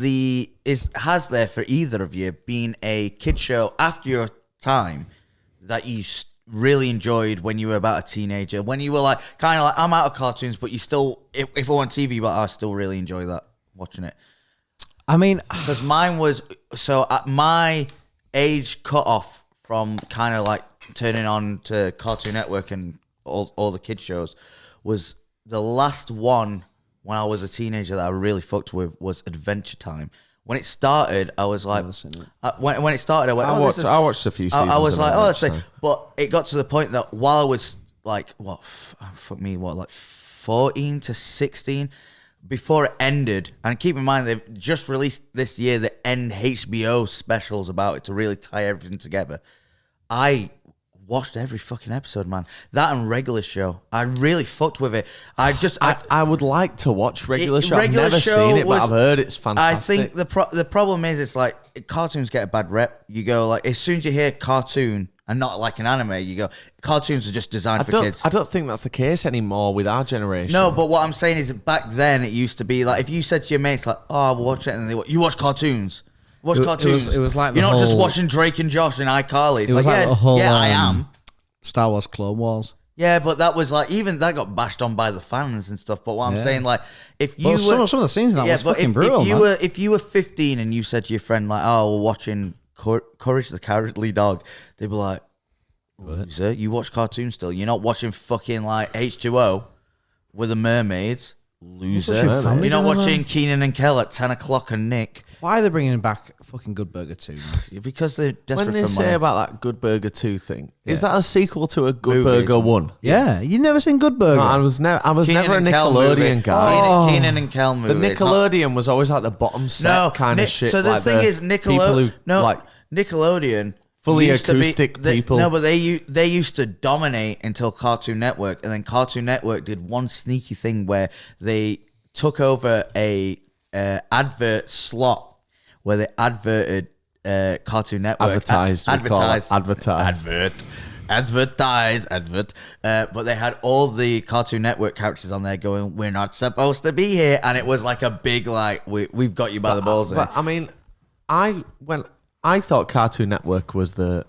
has there for either of you been a kid show after your time that you really enjoyed when you were about a teenager? When you were like, kind of like, I'm out of cartoons, but you still, if I want TV, but I still really enjoy that, watching it. I mean, Because mine was, so at my age cutoff from kind of like turning on to Cartoon Network and all the kid shows was the last one when I was a teenager that I really fucked with was Adventure Time. When it started, I was like, when it started, I went, I watched a few seasons. I was of like, it, oh, let's actually. say, but it got to the point that while I was like, like 14 to 16, before it ended, and keep in mind they've just released this year the end HBO specials about it to really tie everything together. I watched every fucking episode, man. That and Regular Show, I really fucked with it. I would like to watch Regular Show. I've never seen it, but I've heard it's fantastic. I think the problem is it's like cartoons get a bad rep. You go like as soon as you hear cartoon and not like an anime, you go cartoons are just designed for kids. I don't think that's the case anymore with our generation. No, but what I'm saying is back then it used to be like if you said to your mates like, "Oh, we'll watch it," and you watch cartoons. Watch cartoons. It was like you're the not just whole- watching Drake and Josh and iCarly. It's it was like the whole. I am. Star Wars Clone Wars. Yeah, but that was like even that got bashed on by the fans and stuff. But what I'm saying, like, if you Well, were, some of the scenes in that was but fucking brutal, man. if you were 15 and you said to your friend like, "Oh, we're watching Courage the Cowardly Dog," they'd be like, "Loser, you watch cartoons still? You're not watching fucking like H2O with the mermaids, loser. Family You're not Guy, watching man. Keenan and Kel at 10 o'clock and Nick Why are they bringing back fucking Good Burger 2, man? because they're desperate when they for say money." about that Good Burger 2 thing, is that a sequel to a Good Movies. Burger 1? Yeah, you never seen Good Burger? No, I was never Keenan a and Kel movie. Nickelodeon guy. Keenan and Kel The movie. It's not- Nickelodeon was always like the bottom set kind of shit. So the like thing is, people who, like, Nickelodeon fully used to be- acoustic they- people. No, but they used to dominate until Cartoon Network, and then Cartoon Network did one sneaky thing where they took over a advert slot where they adverted Cartoon Network. Advertised, we call it. Advertised. Advert. But they had all the Cartoon Network characters on there going, "We're not supposed to be here," and it was like a big like, "We've got you by the balls." But I mean, I thought Cartoon Network was the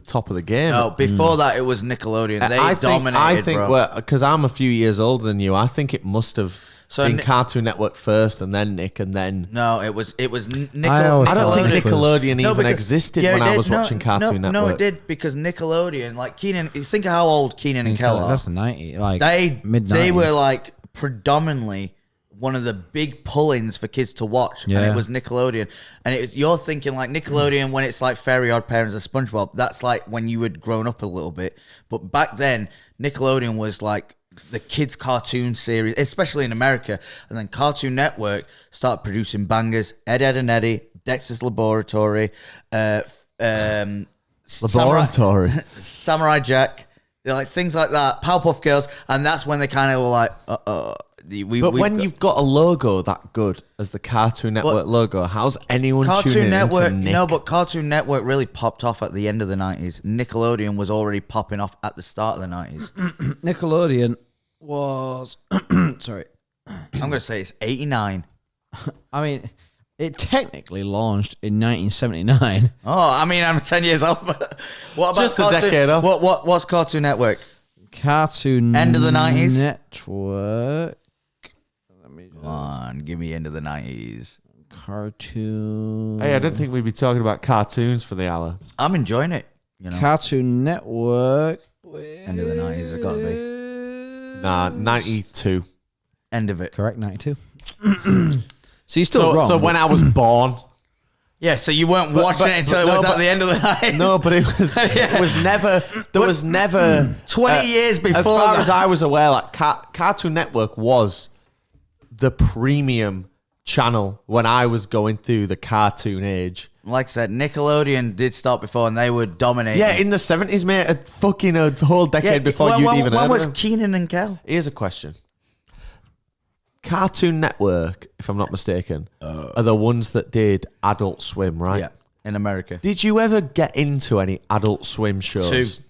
top of the game. No, before that it was Nickelodeon. They dominated. I think bro. because I'm a few years older than you. I think it must have been Ni- Cartoon Network first, and then Nick, and then. No, it was I always I don't think Nickelodeon. Nickelodeon No, even because- existed yeah, when it I did. was watching Cartoon Network. No, it did because Nickelodeon, like Keenan. You think of how old Keenan and Kel are. That's the 90s, like They mid-90s. were like predominantly one of the big pull-ins for kids to watch, and Yeah. it was Nickelodeon. And you're thinking like Nickelodeon when it's like Fairy Odd Parents and SpongeBob. That's like when you had grown up a little bit. But back then, Nickelodeon was like the kids' cartoon series, especially in America. And then Cartoon Network started producing bangers: Ed, Edd and Eddy, Dexter's Laboratory, Laboratory. Samurai Jack, like things like that, Powerpuff Girls, and that's when they kind of were like, But when you've got a logo that good as the Cartoon Network logo, how's anyone tuning Cartoon in Network, to Nick? no, but Cartoon Network really popped off at the end of the 90s. Nickelodeon was already popping off at the start of the 90s. Nickelodeon was sorry. I'm gonna say it's 89. I mean, it technically launched in 1979. Oh, I mean, I'm 10 years off. What about Just a decade off. What's Cartoon Network? Cartoon End of the 90s? Network. Come on, give me end of the 90s. Cartoon. Hey, I didn't think we'd be talking about cartoons for the hour. I'm enjoying it. You know, Cartoon Network. end of the 90s. It's got to be Nah, 92. end of it. Correct, 92. So you're still wrong. So when I was born. Yeah, so you weren't watching it until it was at the end of the night. No, but it was never. There was never 20 years before As far that. as I was aware, like Cartoon Network was the premium channel when I was going through the cartoon age. Like I said, Nickelodeon did start before, and they were dominating. Yeah, in the 70s, mate, a whole decade before you'd even when heard was of them. Keenan and Kel? Here's a question. Cartoon Network, if I'm not mistaken, are the ones that did Adult Swim, right? Yeah, in America. Did you ever get into any Adult Swim shows? 2.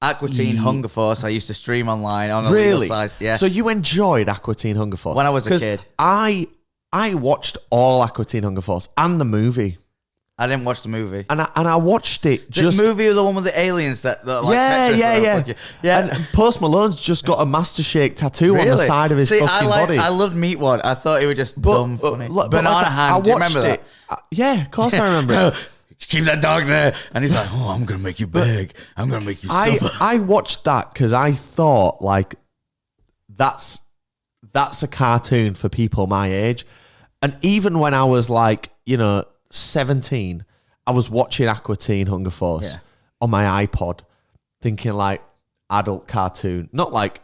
Aqua Teen Hunger Force. I used to stream online on a Really? legal size. Yeah. So you enjoyed Aqua Teen Hunger Force? When I was a 'Cause kid. I watched all Aqua Teen Hunger Force and the movie. I didn't watch the movie. And I watched it just... The movie was the one with the aliens that like yeah, Tetris yeah, that yeah. fuck you. Yeah. And Post Malone's just got a Master Shake tattoo on the Really? side of his See, fucking body. I loved Meatwad. I thought it was just dumb funny. but Banana like, Hand. Do you remember that? Yeah, of course I remember it. Keep that dog there. And he's like, oh, I'm going to make you big. I'm going to make you suffer. I watched that because I thought, like, that's a cartoon for people my age. And even when I was, like, 17, I was watching Aqua Teen Hunger Force on my iPod, thinking, like, adult cartoon. Not like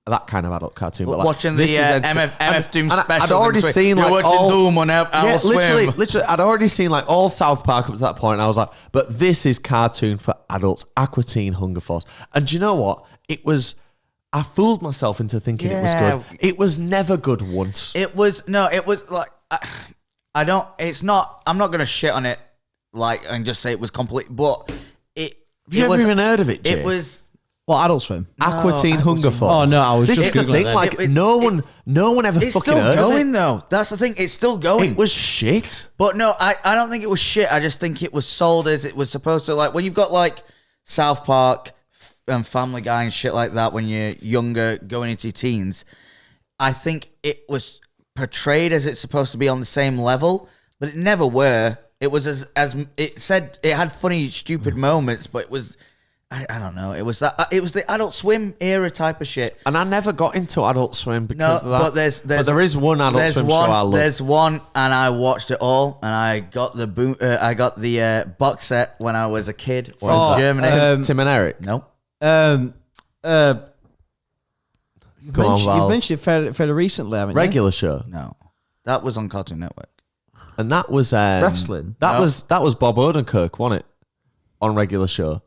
that kind of adult cartoon, but like watching this the is MF Doom and special. I'd already seen You're like watching all, Doom on Adult Swim. literally, I'd already seen like all South Park up to that point, and I was like, but this is cartoon for adults, Aqua Teen Hunger Force. And do you know what? I fooled myself into thinking it was good. It was never good once. It was like I don't. It's not. I'm not gonna shit on it like and just say it was complete. But it. Have you ever even heard of it, Jay? It was. What, Adult Swim? Aqua Teen Hunger Force. Oh, no, I was this just is the Googling thing. it. Like no one ever It's fucking still heard going of it. though. That's the thing. It's still going. It was shit. But no, I don't think it was shit. I just think it was sold as it was supposed to. Like when you've got like South Park and Family Guy and shit like that when you're younger, going into your teens, I think it was portrayed as it's supposed to be on the same level, but it never were. It was as it said. It had funny, stupid moments, but it was. I don't know. It was that. It was the Adult Swim era type of shit. And I never got into Adult Swim because of that. But there is one Adult Swim show I love. There's one, and I watched it all, and I got the box set when I was a kid from Germany. Tim and Eric. Nope. Go on, Val. You've mentioned it fairly recently, haven't you? Regular show. No, that was on Cartoon Network. And that was Wrestling? That No. was Bob Odenkirk, wasn't it? on regular show?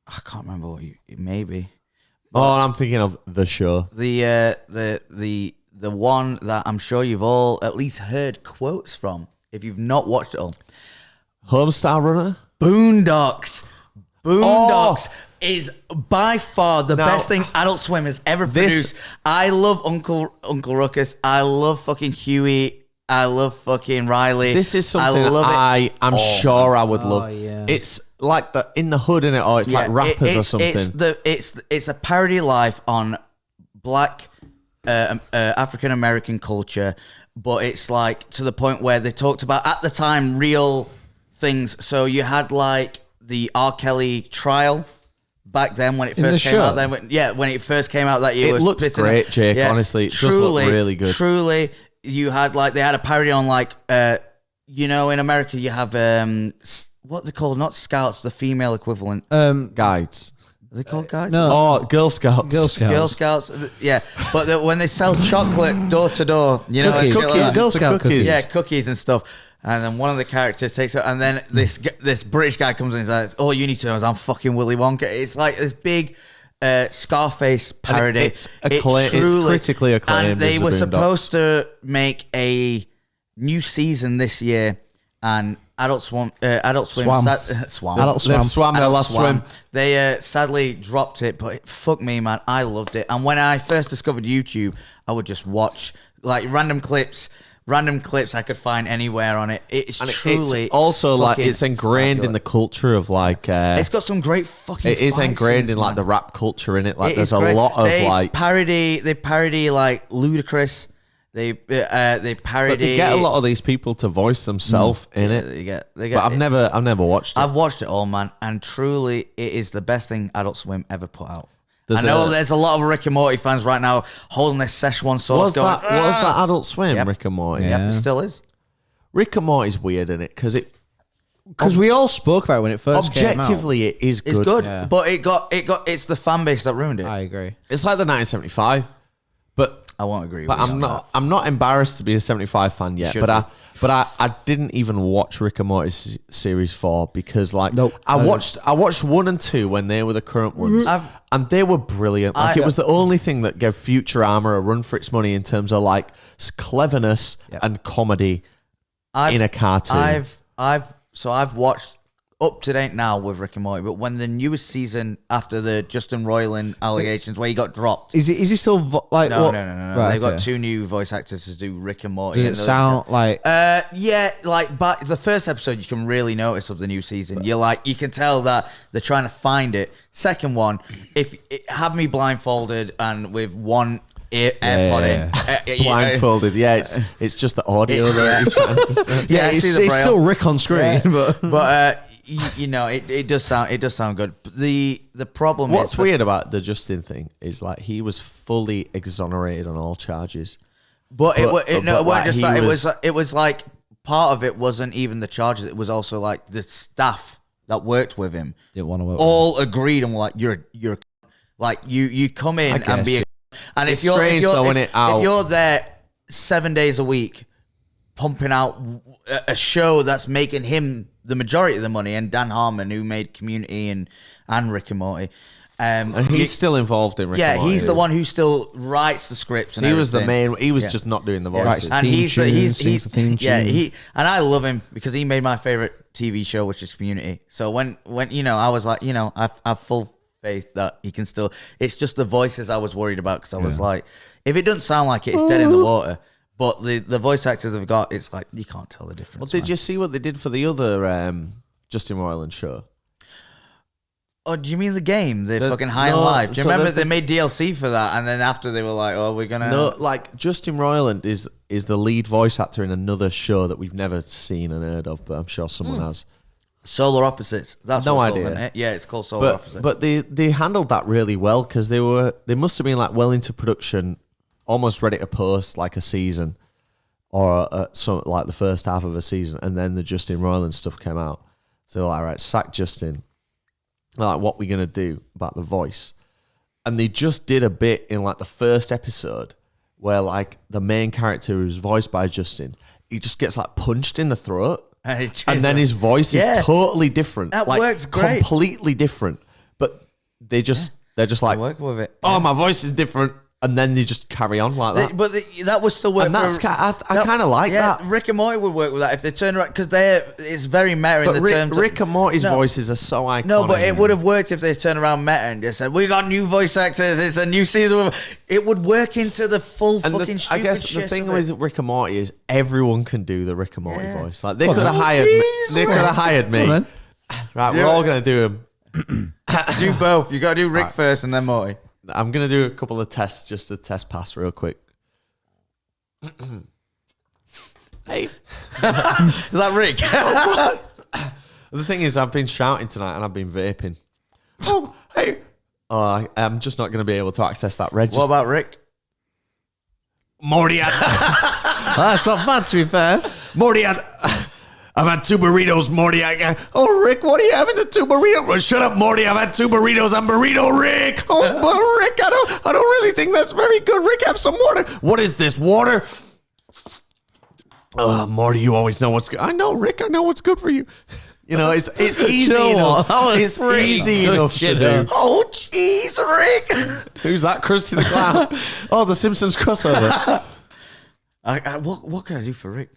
I can't remember what you maybe. Oh, I'm thinking of the show. The one that I'm sure you've all at least heard quotes from, if you've not watched it all. Homestar Runner? Boondocks. Boondocks is by far the best thing Adult Swim has ever produced. I love Uncle Ruckus. I love fucking Huey. I love fucking Riley. This is something I'm sure I would love. Yeah. It's like in the hood in it, or it's like rappers or something. It's a parody life on black African American culture, but it's like to the point where they talked about at the time real things. So you had like the R. Kelly trial back then when it first came out. Then when it first came out that year, it looks great, Jake. Yeah. Honestly, it does look really good. Truly, you had like they had a parody on like in America you have what they call not scouts, the female equivalent, guides. Are they called guides? No, Girl Scouts. Girl Scouts, yeah. But when they sell chocolate door to door, cookies. Like, Girl Scout cookies. Yeah, cookies and stuff. And then one of the characters takes it, and then this British guy comes in and he's like, all you need to know is I'm fucking Willy Wonka. It's like this big Scarface parody. It's critically acclaimed. And they were supposed to make a new season this year, and Adult Swim. Adult Swim. They've swam their last swim. They sadly dropped it, but fuck me, man, I loved it. And when I first discovered YouTube, I would just watch like random clips I could find anywhere on it. It's truly also like it's ingrained in the culture of like. It's got some great fucking. It is ingrained in like the rap culture in it. Like there's a lot of like parody. They parody like Ludacris. They parody. But they get a lot of these people to voice themselves in it. They get. But I've never watched it. I've watched it all, man, and truly, it is the best thing Adult Swim ever put out. I know there's a lot of Rick and Morty fans right now holding their Szechuan sauce. Was that Adult Swim? Yep. Rick and Morty. Yeah, it still is. Rick and Morty's weird in it because we all spoke about it when it first came out. Objectively, it is good. It's good, but it's the fan base that ruined it. I agree. It's like the 1975, but I won't agree. But I'm not embarrassed to be a 75 fan yet. But I didn't even watch Rick and Morty series 4 because I watched 1 and 2 when they were the current ones, and they were brilliant. Like it was the only thing that gave Futurama a run for its money in terms of like cleverness and comedy in a cartoon. I've watched up to date now with Rick and Morty, but when the newest season after the Justin Roiland allegations where he got dropped, is he still like no. Right, they've got 2 new voice actors to do Rick and Morty. Does it sound like but the first episode you can really notice of the new season. You can tell that they're trying to find it. Second one, have me blindfolded and with one AirPod in. Blindfolded, it's just the audio that he's trying to say. It's still Rick on screen, but it does sound good. The problem what's weird about the Justin thing is like he was fully exonerated on all charges. But it wasn't just that. It was like part of it wasn't even the charges. It was also like the staff that worked with him didn't want to work. All agreed and were like, you're like you come in and be. And if you're there 7 days a week pumping out a show that's making him the majority of the money, and Dan Harmon, who made Community and Rick and Morty, and he's still involved in Rick and Morty. He's the one who still writes the scripts and he everything. was the main. He was just not doing the voices. And he's and I love him because he made my favorite TV show, which is Community. So when I was like, I've full faith that he can still. It's just the voices I was worried about because I was like, if it doesn't sound like it's dead in the water. But the voice actors they've got, it's like you can't tell the difference. Well, did you see what they did for the other Justin Roiland show? Oh, do you mean the game? The fucking High and Live? Do you remember they made DLC for that, and then after they were like, "Oh, we're gonna." No, like Justin Roiland is the lead voice actor in another show that we've never seen and heard of, but I'm sure someone has. Solar Opposites. That's no what idea. Called, it? Yeah, it's called Solar Opposites. But they handled that really well because they must have been like well into production, almost ready to post like a season. Or some like the first half of a season, and then the Justin Roiland stuff came out. So they're like, right, sack Justin. They're like, what we gonna do about the voice? And they just did a bit in like the first episode where like the main character who's voiced by Justin, he just gets like punched in the throat. and then his voice is totally different. That works great. Completely different. But they're just like, work with it. oh, my voice is different. And then they just carry on like that. But that was still work. And that's I kind of like that. Rick and Morty would work with that if they turn around, because it's very meta in the terms. Rick and Morty's voices are so iconic. No, but it would have worked if they turned around meta and just said, "We got new voice actors. It's a new season." It would work into the full fucking stupid I guess shit the thing of it. with Rick and Morty is everyone can do the Rick and Morty voice. Like they could have hired me. They could have hired me. Right, we're all gonna do them. Do both. You got to do Rick first and then Morty. I'm going to do a couple of tests just to test pass real quick. Hey. Is that Rick? The thing is, I've been shouting tonight and I've been vaping. Oh, hey. Oh, I'm just not going to be able to access that register. What about Rick? Morty, That's not bad, to be fair. Morty, I've had 2 burritos, Morty. Oh, Rick, what are you having? The 2 burritos? Well, shut up, Morty. I've had 2 burritos. I'm Burrito Rick. Oh, but Rick, I don't really think that's very good. Rick, have some water. What is this, water? Oh, Morty, you always know what's good. I know, Rick. I know what's good for you. You know, it's easy enough. It's easy enough to do. Oh, jeez, Rick. Who's that? Krusty the Clown. Oh, the Simpsons crossover. What can I do for Rick?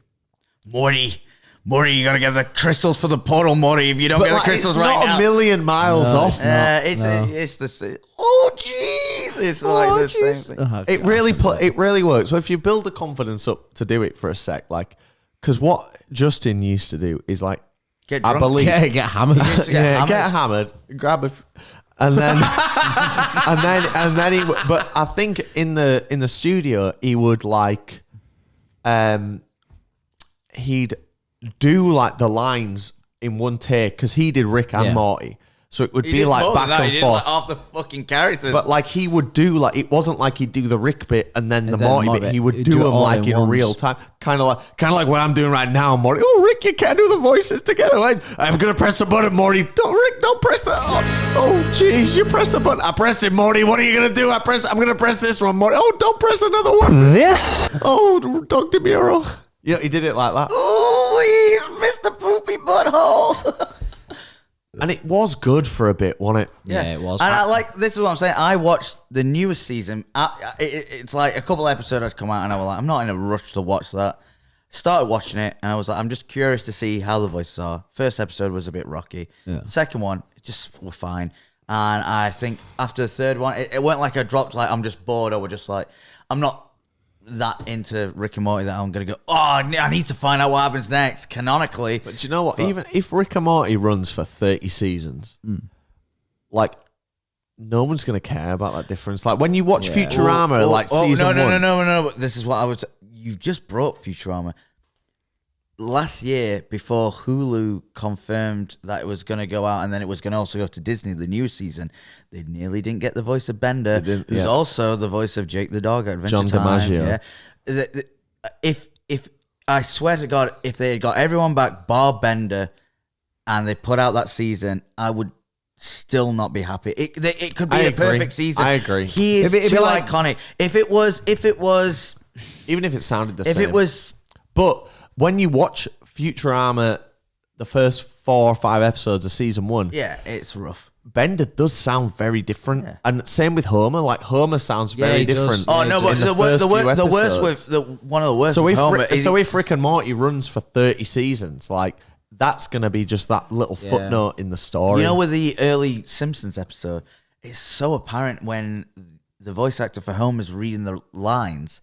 Morty, you gotta get the crystals for the portal, Morty. If you don't get the crystals right now, it's not a million miles off. It's the same. Oh, jeez, it's like the same thing. Oh, It really works. So if you build the confidence up to do it for a sec, like, because what Justin used to do is like, Get I drunk. believe, Get hammered. get hammered, grab a, and then, and then he. But I think in the studio he would like, he'd do like the lines in one take because he did Rick and Morty, so it would be like back and forth. Like half the fucking characters. But like he would do like it wasn't like he'd do the Rick bit and then the Morty bit. He would He'd do do it them all like in once. real time, kind of like what I'm doing right now, Morty. Oh, Rick, you can't do the voices together. I'm gonna press the button, Morty. Don't press the. Oh, jeez, you press the button. I pressed it, Morty. What are you gonna do? I'm gonna press this one, Morty. Oh, don't press another one. This? Oh, Dr. Muro. Yeah, he did it like that. Ooh, he's Mr. Poopy Butthole. And it was good for a bit, wasn't it? Yeah, it was. And I like, this is what I'm saying. I watched the newest season. It's like a couple episodes has come out, and I was like, I'm not in a rush to watch that. Started watching it, and I was like, I'm just curious to see how the voices are. First episode was a bit rocky. Yeah. Second one, it just were fine. And I think after the third one, it went like I dropped, like I'm just bored, or we're just like, I'm not that into Rick and Morty that I'm gonna go, oh, I need to find out what happens next canonically. But do you know what? Even if Rick and Morty runs for 30 seasons, like no one's gonna care about that difference. Like when you watch Futurama, season one. No. This is what I was. You've just brought Futurama. Last year, before Hulu confirmed that it was going to go out and then it was going to also go to Disney, the new season, they nearly didn't get the voice of Bender, who's also the voice of Jake the Dog at Adventure John Time. DiMaggio. Yeah. If I swear to God, if they had got everyone back, bar Bender, and they put out that season, I would still not be happy. It could be a perfect season. I agree. He is It'd be too like- iconic. If it was, Even if it sounded the if same. it was. But when you watch Futurama, the first 4 or 5 episodes of season 1, Yeah, it's rough. Bender does sound very different. Yeah. And same with Homer. Like Homer sounds very he does. different. Oh no, but in the first few worst episodes. with one of the worst. So with if Homer Rick, is so if Rick and Morty runs for 30 seasons, like that's gonna be just that little footnote in the story. you know, with the early Simpsons episode, it's so apparent when the voice actor for Homer's reading the lines.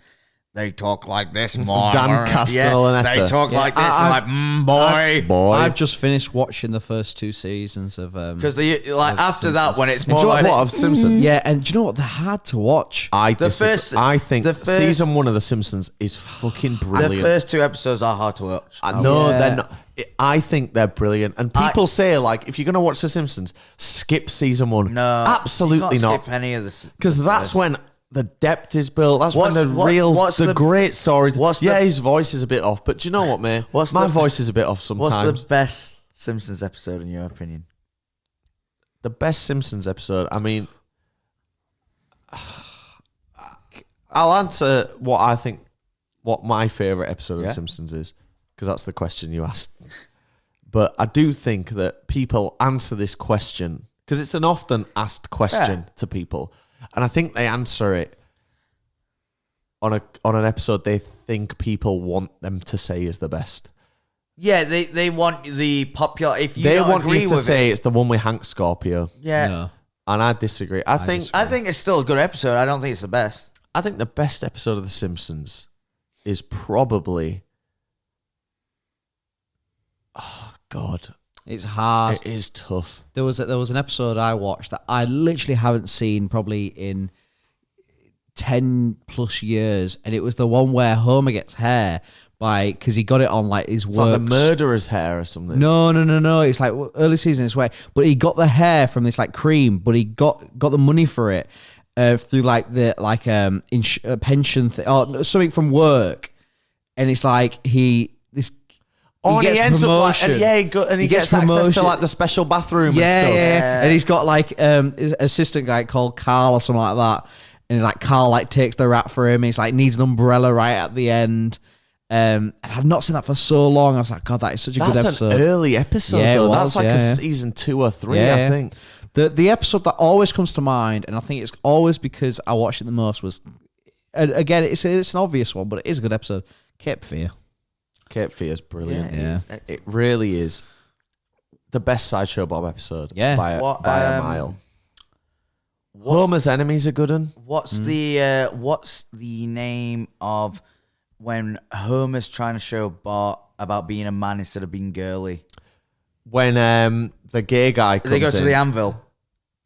They talk like this, more. Dan Castellaneta. They talk like this, and like, boy. boy. I've just finished watching the first 2 seasons of Because after that, when it's Do you more know like what of Simpsons? yeah, and do you know what? They're hard to watch. I The think first- season 1 of The Simpsons is fucking brilliant. the first 2 episodes are hard to watch. No, yeah. they're not. I think they're brilliant. And people say, like, if you're going to watch The Simpsons, skip season 1. No, absolutely you can't not. skip any of this Because that's when the depth is built. That's when the great stories. His voice is a bit off. But do you know what, mate? My voice is a bit off sometimes. What's the best Simpsons episode in your opinion? The best Simpsons episode? I mean, I'll answer what I think, what my favourite episode of The Simpsons is. Because that's the question you asked. But I do think that people answer this question because it's an often asked question to people, and I think they answer it on an episode they think people want them to say is the best. Yeah, they want the popular. If you They don't want agree you to with say it, it's the one with Hank Scorpio, yeah. No. and I disagree. I think it's still a good episode. I don't think it's the best. I think the best episode of The Simpsons is probably. Oh God, It's hard. it is tough. There was an episode I watched that I literally haven't seen probably in 10 plus years, and it was the one where Homer gets hair because he got it on like his It's work. like the murderer's hair or something. No. It's like early season. It's way, but he got the hair from this like cream, but he got the money for it through like the pension thing or something from work, and it's like he gets ends promotion. up like, he gets access promotion. to like the special bathroom and Yeah, stuff. yeah. And he's got like his assistant guy called Carl or something like that. And like Carl like takes the rap for him. He's like needs an umbrella right at the end. And I've not seen that for so long. I was like, God, that is such a good That's episode. an early episode. Yeah, it though. was, That's like yeah. season 2 or 3, Yeah, I yeah. think. The episode that always comes to mind, and I think it's always because I watched it the most, was again it's an obvious one, but it is a good episode. Cape Fear. Cape Fear is brilliant. Yeah. It really is the best Sideshow Bob episode. Yeah. by a mile. What's, Homer's Enemy's a good one. what's the name of when Homer's trying to show Bart about being a man instead of being girly? When the gay guy comes They go to in. the anvil.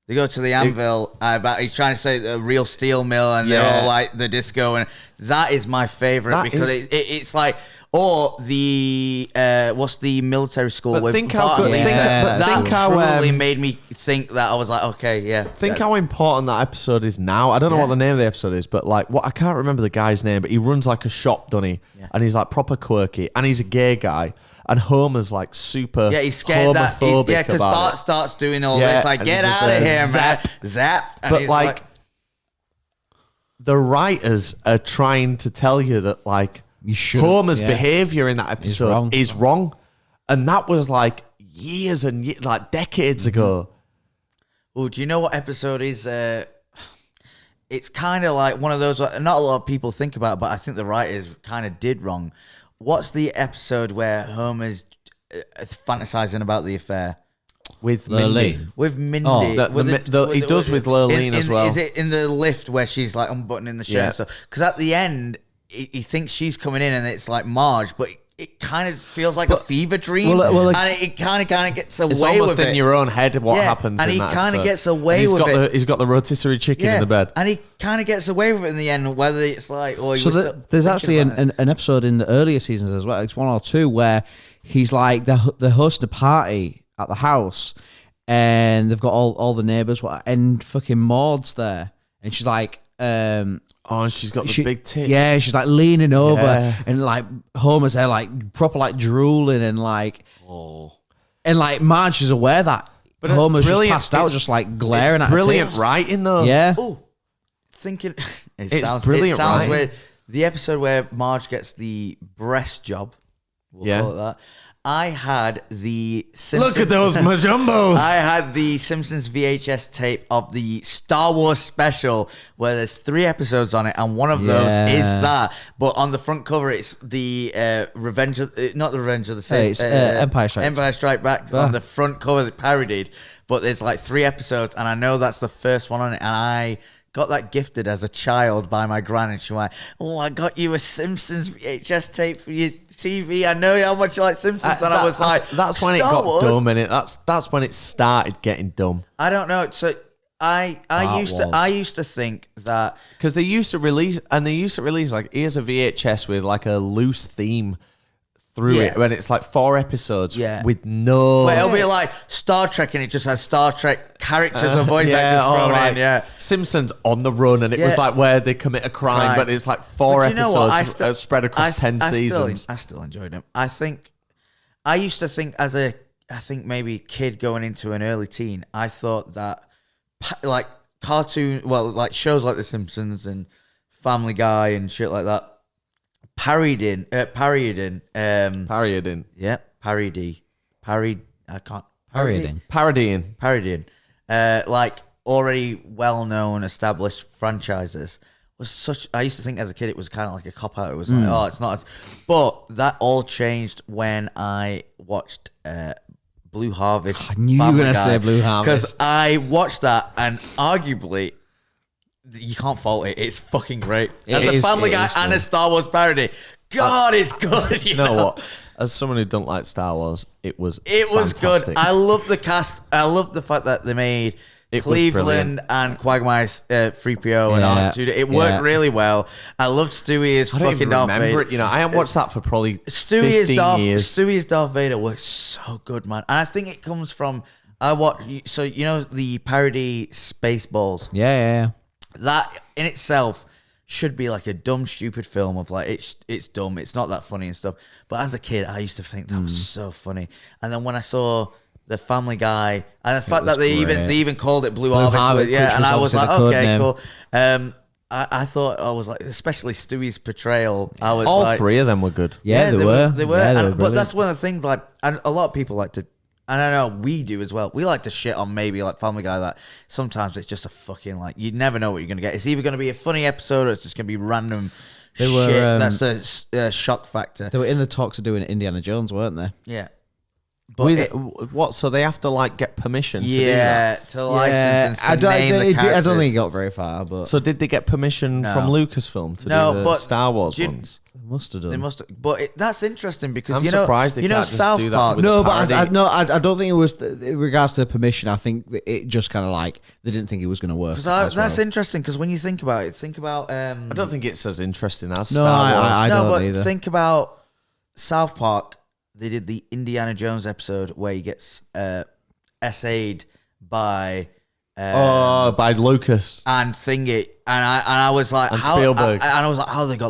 They go to the anvil about he's trying to say the real steel mill, and they're Yeah. all like the disco, and that is my favorite That because is- it's like the what's the military school But with think how Bart good- and think- Lisa? but that think how, truly made me think that I was like, okay, yeah. Think how important that episode is now. I don't know what the name of the episode is, but like, what I can't remember the guy's name, but he runs like a shop, doesn't he? Yeah. And he's like proper quirky, and he's a gay guy, and Homer's like super Yeah, he's scared that homophobic because about Bart it. starts doing all Yeah, this, like and get he's just out of a here, zap. man, zap. And But he's like, the writers are trying to tell you that like You shouldn't, Homer's yeah. behavior in that episode is wrong, and that was like years and like decades ago. oh, do you know what episode is? It's kind of like one of those. Not a lot of people think about, but I think the writers kind of did wrong. What's the episode where Homer's fantasizing about the affair With Mindy. Lurleen. with Mindy? Oh, he with does with Lurleen as well. Is it in the lift where she's like unbuttoning the shirt Yeah. and stuff? Because at the end, he thinks she's coming in, and it's like Marge, but it kind of feels like a fever dream, like- and it kind of gets away It's almost with in it. your own head what Yeah, happens, and in he that kinda episode. gets away And he's with got it. He's got the rotisserie chicken in the bed. and he kind of gets away with it in the end. Whether it's like, or So there's actually an episode in the earlier seasons as well. It's 1 or 2 where he's like they're hosting a party at the house, and they've got all the neighbors, and fucking Maud's there, and she's like, Oh, and she's got the big tits. yeah, she's like leaning over, Yeah. and like Homer's there, like proper like drooling, and like, and like Marge is aware that But it's Homer's just brilliant. passed out, It's- just like glaring at her Brilliant tits. writing though. Yeah, oh, thinking It's brilliant It sounds writing. weird. The episode where Marge gets the breast job, we'll Yeah. call it that. I had the Simpsons, Look at those majumbos. I had the Simpsons VHS tape of the Star Wars special where there's 3 episodes on it, and one of those is that. But on the front cover, it's the not the Revenge of the Sith. It's, Empire Strikes. Empire Strike Back on the front cover, parodied. But there's like 3 episodes, and I know that's the first one on it, and I got that gifted as a child by my gran, and she went, "Oh, I got you a Simpsons VHS tape for your TV. I know how much you like Simpsons." And I was like, that's when it "Star got Wars?" dumb, and that's when it started getting dumb. I don't know. So I used to think that Because they used to release like, here's a VHS with like a loose theme through Yeah. it, when it's like 4 episodes Yeah. with no. well, it'll be like Star Trek, and it just has Star Trek characters and voice actors or thrown like in. Yeah. Simpsons on the Run, and it was Yeah. like where they commit a crime, Right. but it's like 4 But you know episodes what? spread across 10 seasons. I still enjoyed them. I used to think I think maybe kid going into an early teen, I thought that like like shows like The Simpsons and Family Guy and shit like that, parodying. Parody. Yeah, parody. parodying, like already well-known, established franchises was such. I used to think as a kid it was kind of like a cop out. It was like, oh, it's not. But that all changed when I watched Blue Harvest. I knew you were going to say Blue Harvest because I watched that, and arguably you can't fault it. It's fucking great. As a Family Guy and a Star Wars parody, God, it's good. You know what? As someone who don't like Star Wars, it was good. I love the cast. I love the fact that they made Cleveland and Quagmire's 3PO and R2. It worked really well. I loved Stewie as fucking Darth Vader. It, I haven't watched that for probably Stewie 15 years. Stewie as Darth Vader was so good, man. And I think it comes from the parody Spaceballs. Yeah. That in itself should be like a dumb, stupid film of like it's dumb, it's not that funny and stuff. But as a kid, I used to think that was so funny. And then when I saw the Family Guy and the fact that they even called it Blue Harvest, and I was like, okay, cool. I thought I was like, especially Stewie's portrayal. I was all three of them were good. Yeah, they were. They were. But that's one of the things. Like, and a lot of people like to. And I know we do as well. We like to shit on maybe like Family Guy that sometimes it's just a fucking like you never know what you're gonna get. It's either gonna be a funny episode or it's just gonna be random shit. That's a shock factor. They were in the talks of doing Indiana Jones, weren't they? Yeah. But what? So they have to like get permission to do that? To license and to name the characters. I don't think it got very far. But So did they get permission from Lucasfilm to do the Star Wars ones? they must have done. They must have, but that's interesting because I'm surprised they can't just South do that Park. with No, a but parody. I don't think it was in regards to permission. I think that it just kind of like they didn't think it was going to work. That's interesting because when you think about it, I don't think it's as interesting as No, Star Wars. I don't but either. think about South Park. They did the Indiana Jones episode where he gets essayed by by Lucas and Thingy, and I was like, and how, Spielberg. I was like, how they got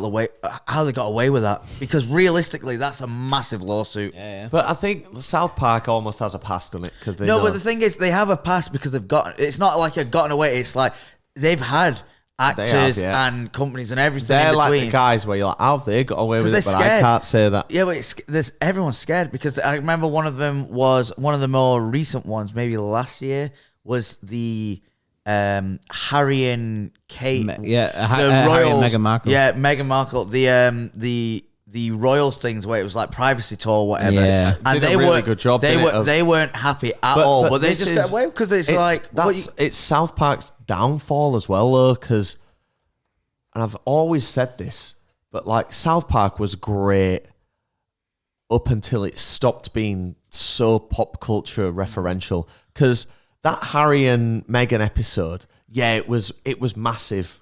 away with that? Because realistically, that's a massive lawsuit. Yeah. But I think South Park almost has a past on it because they But the thing is, they have a past because they've got. It's not like a gotten away. It's like they've had actors and companies and everything. They're in like between. the guys where you're like, how have they got away with it? But scared. I can't say that. Yeah, but everyone's scared because I remember one of them was one of the more recent ones, maybe last year, was the Harry and Kate, Harry and Meghan Markle. Yeah, Meghan Markle. The Royals things where it was like privacy tour, or whatever. Yeah. And Did a really good job. They weren't happy at all, but they just got away because it's South Park's downfall as well, though. Because, and I've always said this, but like South Park was great up until it stopped being so pop culture referential. Because that Harry and Meghan episode, it was massive.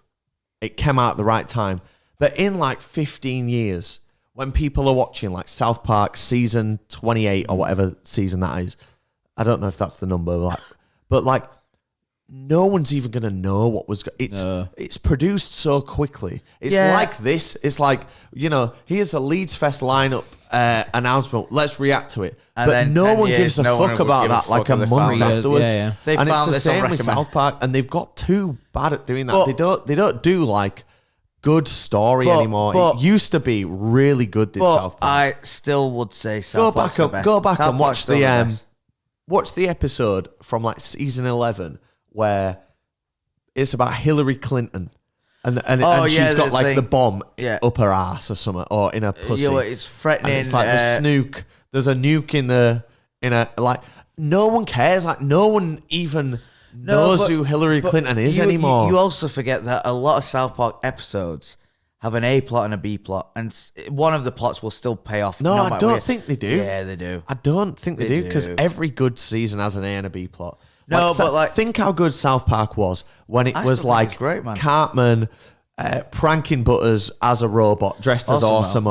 It came out at the right time, but in like 15 years. When people are watching like South Park season 28 or whatever season that is, I don't know if that's the number, but like no one's even gonna know what was. It's produced so quickly. It's like this. It's like here's a Leeds Fest lineup announcement. Let's react to it. And but then no 10 one years, gives a no one fuck would about give a that like fuck a if they month found it. afterwards. Yeah. They And found it's the this on same with recommend. South Park, and they've got too bad at doing that. They don't do like good story anymore. It used to be really good. This South Park. I still would say South Park's the best. Go back South and Park's watch still best. watch the episode from like season 11 where it's about Hillary Clinton and she's got like the bomb up her ass or something or in her pussy. It's threatening. And it's like the snook. There's a nuke in a like no one cares. Like no one even knows who Hillary Clinton is anymore. You also forget that a lot of South Park episodes have an A plot and a B plot, and one of the plots will still pay off. No, I matter don't what. think they do. Yeah, they do. I don't think they do because do. every good season has an A and a B plot. No, but like, think how good South Park was when it was still think like it's great, man. Cartman pranking Butters as a robot dressed as Awesome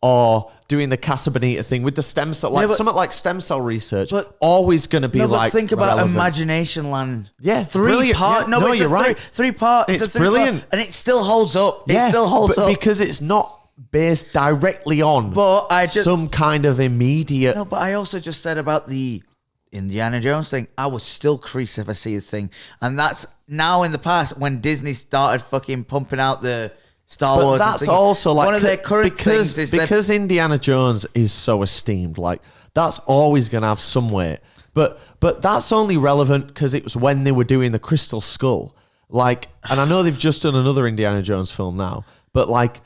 or doing the Casa Bonita thing with the stem cell, something like stem cell research. But always going to be but think about relevant. Imagination Land. Yeah, three brilliant. part. Yeah, No, it's you're right. Three part. It's a three brilliant, part, and it still holds up. It still holds up because it's not based directly on. But some kind of immediate. No, but I also just said about the Indiana Jones thing. I would still crease if I see a thing, and that's now in the past when Disney started fucking pumping out the Star Wars. But that's also like one of their current things is because Indiana Jones is so esteemed. Like That's always going to have some weight. But that's only relevant because it was when they were doing the Crystal Skull. Like, and I know they've just done another Indiana Jones film now, but like,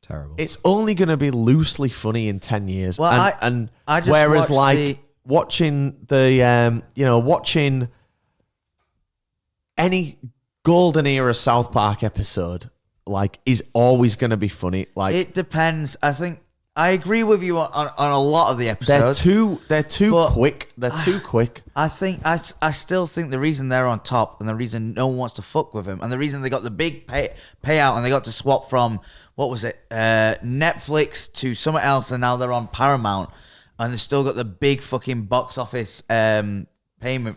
Terrible. it's only going to be loosely funny in 10 years. Well, and I just whereas watched like watching the, watching any golden era South Park episode, like, is always going to be funny. Like, it depends. I think I agree with you on a lot of the episodes. they're too But quick. They're too quick. I still think the reason they're on top and the reason no one wants to fuck with them and the reason they got the big payout and they got to swap from, what was it, Netflix to somewhere else, and now they're on Paramount and they've still got the big fucking box office payment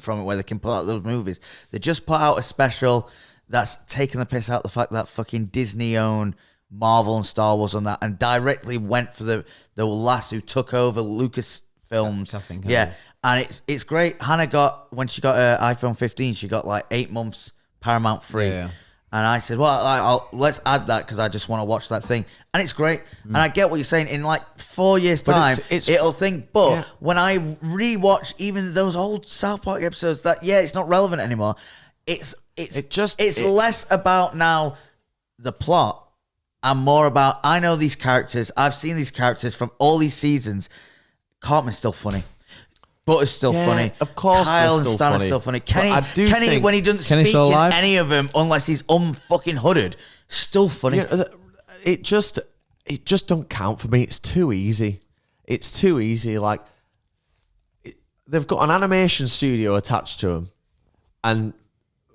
from it where they can put out those movies. They just put out a special that's taking the piss out of the fact that fucking Disney owned Marvel and Star Wars on that, and directly went for the lass who took over Lucasfilms. I think, yeah, and it's great. Hannah got, when she got her iPhone 15, she got like 8 months Paramount free. Yeah. And I said, well, let's add that because I just want to watch that thing. And it's great. And I get what you're saying. In like 4 years' time, it'll think. But when I rewatch even those old South Park episodes, it's not relevant anymore. It's less about now the plot and more about, I know these characters. I've seen these characters from all these seasons. Cartman's still funny. Butter's still funny. Of course, Kyle and still Stan funny. are still funny. Kenny, when he doesn't speak still in alive? any of them unless he's fucking hooded, still funny. It just don't count for me. It's too easy. It's too easy. Like, they've got an animation studio attached to them, and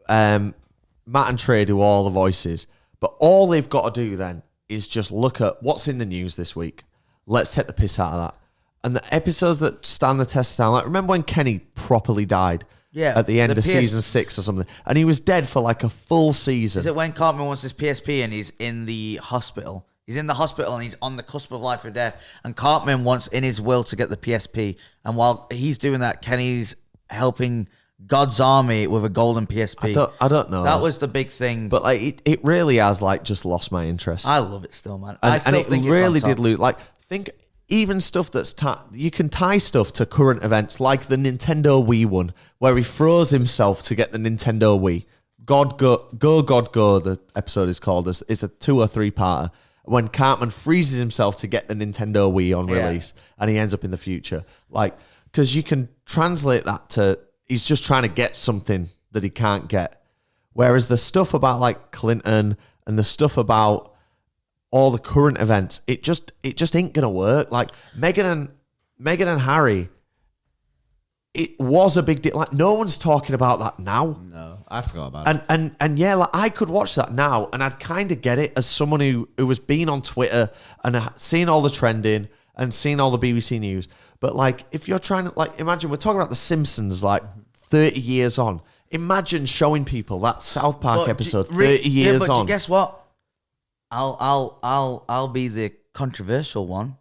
Matt and Trey do all the voices. But all they've got to do then is just look at what's in the news this week. Let's take the piss out of that. And the episodes that stand the test of time, like, remember when Kenny properly died? Yeah, At the end the of PS season 6 or something. And he was dead for like a full season. Is it when Cartman wants his PSP and he's in the hospital? He's in the hospital and he's on the cusp of life or death. And Cartman wants in his will to get the PSP. And while he's doing that, Kenny's helping God's Army with a golden PSP. I don't know. That was the big thing. But like, it really has like just lost my interest. I love it still, man. And, I still and it think really it's on did top. lose. Like, think even stuff that's you can tie stuff to current events, like the Nintendo Wii one, where he froze himself to get the Nintendo Wii. God Go, the episode is called. It's a 2 or 3 parter. When Cartman freezes himself to get the Nintendo Wii on release, and he ends up in the future, like, because you can translate that to he's just trying to get something that he can't get. Whereas the stuff about like Clinton and the stuff about all the current events, it just ain't gonna work. Like Meghan and Harry, it was a big deal. Like, no one's talking about that now. No, I forgot about it. And yeah, like, I could watch that now and I'd kind of get it as someone who has been on Twitter and seen all the trending and seen all the BBC News. But like, if you're trying to, like, imagine we're talking about The Simpsons like 30 years on. Imagine showing people that South Park episode 30 years on. Guess what? I'll be the controversial one.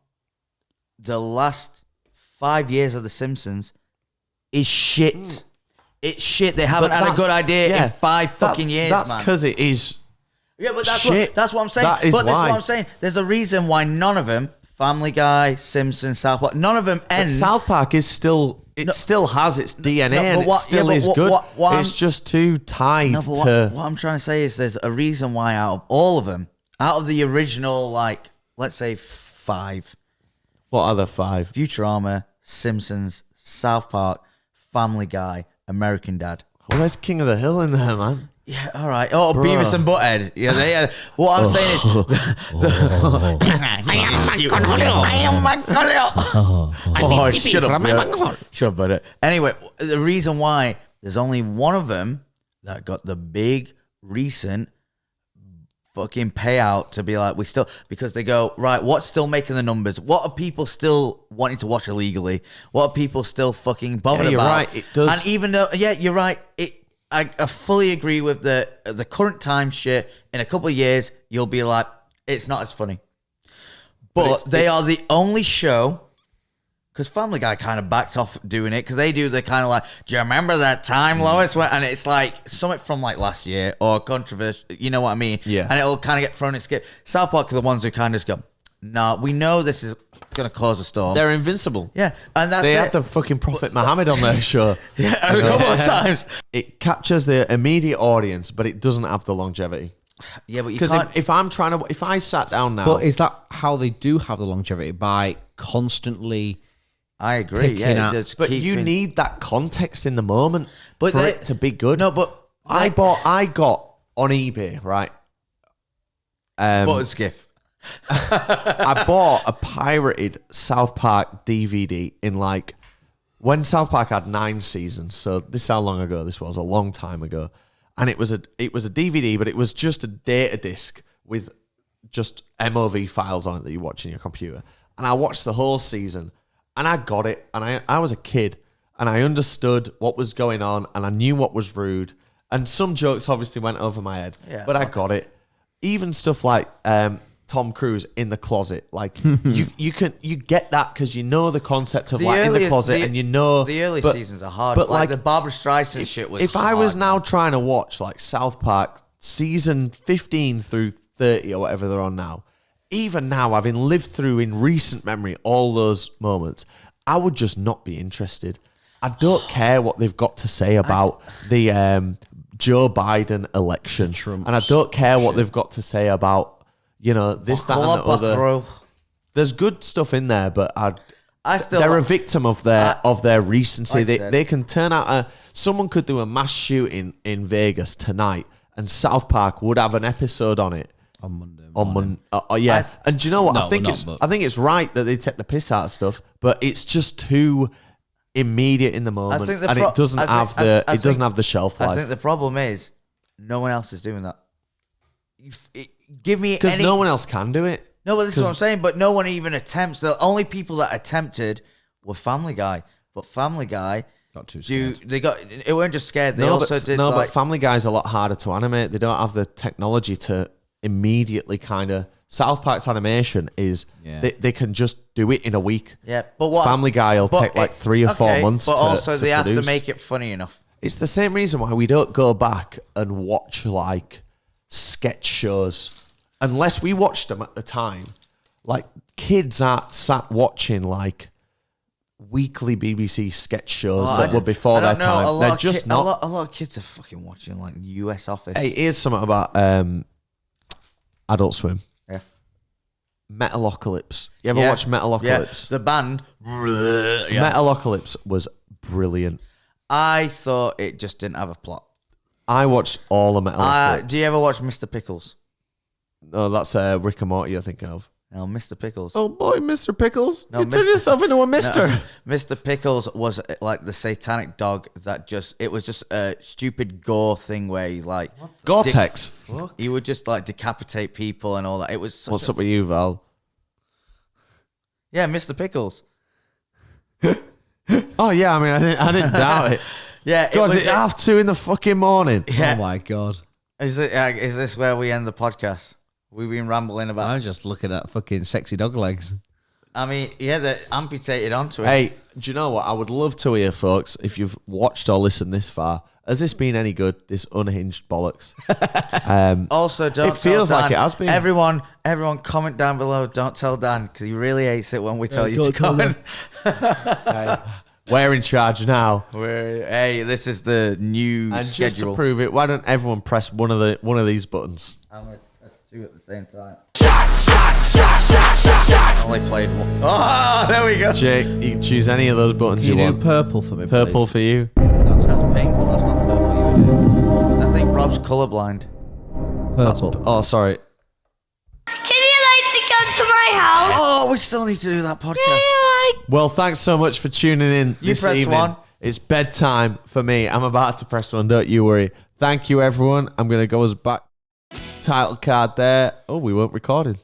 The last 5 years of The Simpsons is shit. It's shit. They haven't had a good idea in 5 fucking years, That's man. because it is. Yeah, but that's shit. that's what I'm saying. That is But that's why. what I'm saying. There's a reason why none of them, Family Guy, Simpsons, South Park, none of them end. But South Park is still. It still has its DNA but and it what- still yeah, but is what- good. what It's I'm- just too tied No, but to. what I'm trying to say is there's a reason why out of all of them, out of the original, like, let's say 5, What other 5? Futurama, Simpsons, South Park, Family Guy, American Dad. Well, there's King of the Hill in there, man. Yeah, all right. Oh, Beavis and Butthead. Yeah, they had. What I'm saying is, Oh, shut up. Yeah. sure, but anyway, the reason why there's only one of them that got the big recent fucking payout to be like, we still, because they go, right, what's still making the numbers? What are people still wanting to watch illegally? What are people still fucking bothered Yeah, you're about? right, it does. And even though, yeah, you're right. I fully agree with the current time shit. In a couple of years, you'll be like, it's not as funny. But they are the only show, because Family Guy kind of backed off doing it, because they do the kind of like, do you remember that time, Lois? And it's like something from like last year or controversial, you know what I mean? Yeah. And it'll kind of get thrown and skip. South Park are the ones who kind of just go, no, we know this is going to cause a storm. They're invincible. Yeah, and that's They it. had the fucking Prophet Muhammad on their show. Yeah, a couple of times. It captures the immediate audience, but it doesn't have the longevity. Yeah, but you Because can't. if I sat down now, But is that how they do have the longevity? By constantly I agree. picking Yeah, up- it's but you keeping- need that context in the moment But for they- it to be good. No, but I got on eBay, right? Button skiff. I bought a pirated South Park DVD in like when South Park had 9 seasons. So this is how long ago this was, a long time ago. And it was a DVD, but it was just a data disc with just MOV files on it that you watch in your computer. And I watched the whole season and I got it. And I was a kid and I understood what was going on and I knew what was rude. And some jokes obviously went over my head, Yeah, but I got it. Even stuff like Tom Cruise in the closet, like you get that because you know the concept of The like in the early- closet, the- and you know The early but- seasons are hard, but but like like the Barbara Streisand shit was. if I was hard. now trying to watch like South Park season 15 through 30 or whatever they're on now, even now having lived through in recent memory all those moments, I would just not be interested. I don't care what they've got to say about the Joe Biden election, and I don't care what they've got to say about this, that, and the other. There's good stuff in there, but they're a victim of their recency. Like They can turn out someone could do a mass shooting in Vegas tonight, and South Park would have an episode on it on Monday. on Monday. Yeah, and do you know what? No, I think not, but- I think it's right that they take the piss out of stuff, but it's just too immediate in the moment, think the and pro- it doesn't I think- have I- the I it doesn't think- have the shelf I life. think the problem is no one else is doing that. Give me Because any. no one else can do it. No, but this is what I'm 'cause- saying. But no one even attempts. The only people that attempted were Family Guy. But Family Guy, Got too scared. they got it. weren't just scared. They also did but like Family Guy's a lot harder to animate. They don't have the technology to immediately kind of. South Park's animation is Yeah. they can just do it in a week. yeah. But what Family Guy will but take like it- 3 or 4 okay, months. But also to they have to produce. make it funny enough. It's the same reason why we don't go back and watch like sketch shows unless we watched them at the time. Like kids aren't sat watching like weekly BBC sketch shows that were before their time. They're just not. A lot of kids are fucking watching like US Office. Hey, here's something about Adult Swim. Yeah. Metalocalypse. You ever Yeah. watch Metalocalypse? Yeah, the band. Yeah. Metalocalypse was brilliant. I thought it just didn't have a plot. I watched all of Metalocalypse. Do you ever watch Mr. Pickles? No, that's Rick and Morty you're thinking of. No, Mr. Pickles. Oh boy, Mr. Pickles. No, you turn Mr. yourself into a mister. No, Mr. Pickles was like the satanic dog that it was just a stupid gore thing where he like Gore-Tex. he would just like decapitate people and all that. It was such What's a- up with you, Val? Yeah, Mr. Pickles. Oh yeah, I mean, I didn't doubt it. Yeah, it God, was is it 2:30 in the fucking morning? Yeah. Oh my god! Is this where we end the podcast? We've been rambling about. I'm just looking at fucking sexy dog legs. I mean, yeah, they're amputated onto it. Hey, do you know what? I would love to hear, folks, if you've watched or listened this far. Has this been any good? This unhinged bollocks. Also, don't. It feels tell like Dan. it has been. Everyone, comment down below. Don't tell Dan because he really hates it when we tell you to comment. We're in charge now. Hey, this is the new And just to schedule. prove it, why don't everyone press one of these buttons? I'm gonna press 2 at the same time. Only played one. Oh, there we go. Jake, you can choose any of those buttons Can you you do want. purple for me? Purple please? for you. That's painful. That's not purple. You idiot. I think Rob's colorblind. Purple. Oh, sorry. Can you like to come to my house? Oh, we still need to do that podcast. Well, thanks so much for tuning in You this pressed evening. one. It's bedtime for me. I'm about to press one. Don't you worry. Thank you, everyone. I'm going to go as back. Title card there. Oh, we weren't recording.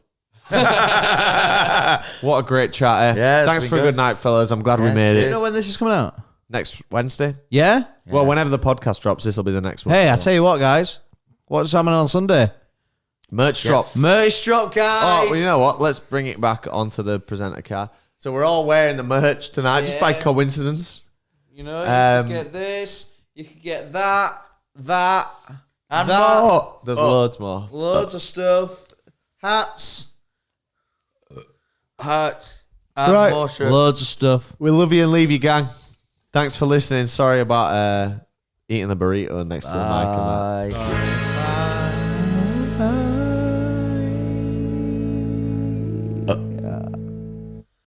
What a great chat, eh? Yeah, it's thanks been for a good. good night, fellas. I'm glad we Yeah, made Do it. you know when this is coming out? Next Wednesday. Yeah. Well, whenever the podcast drops, this will be the next one. Hey, I tell you what, guys. What's happening on Sunday? Merch drop. Merch drop, guys. Oh, well, you know what? Let's bring it back onto the presenter car. So we're all wearing the merch tonight, just by Yeah. coincidence. You know, Um, you could get this. You could get that, and And that. more. There's loads more. Loads of stuff. Hats. hurts, Right. motion. Loads of stuff. We love you and leave you, gang. Thanks for listening. Sorry about eating the burrito next to the mic and that. Bye.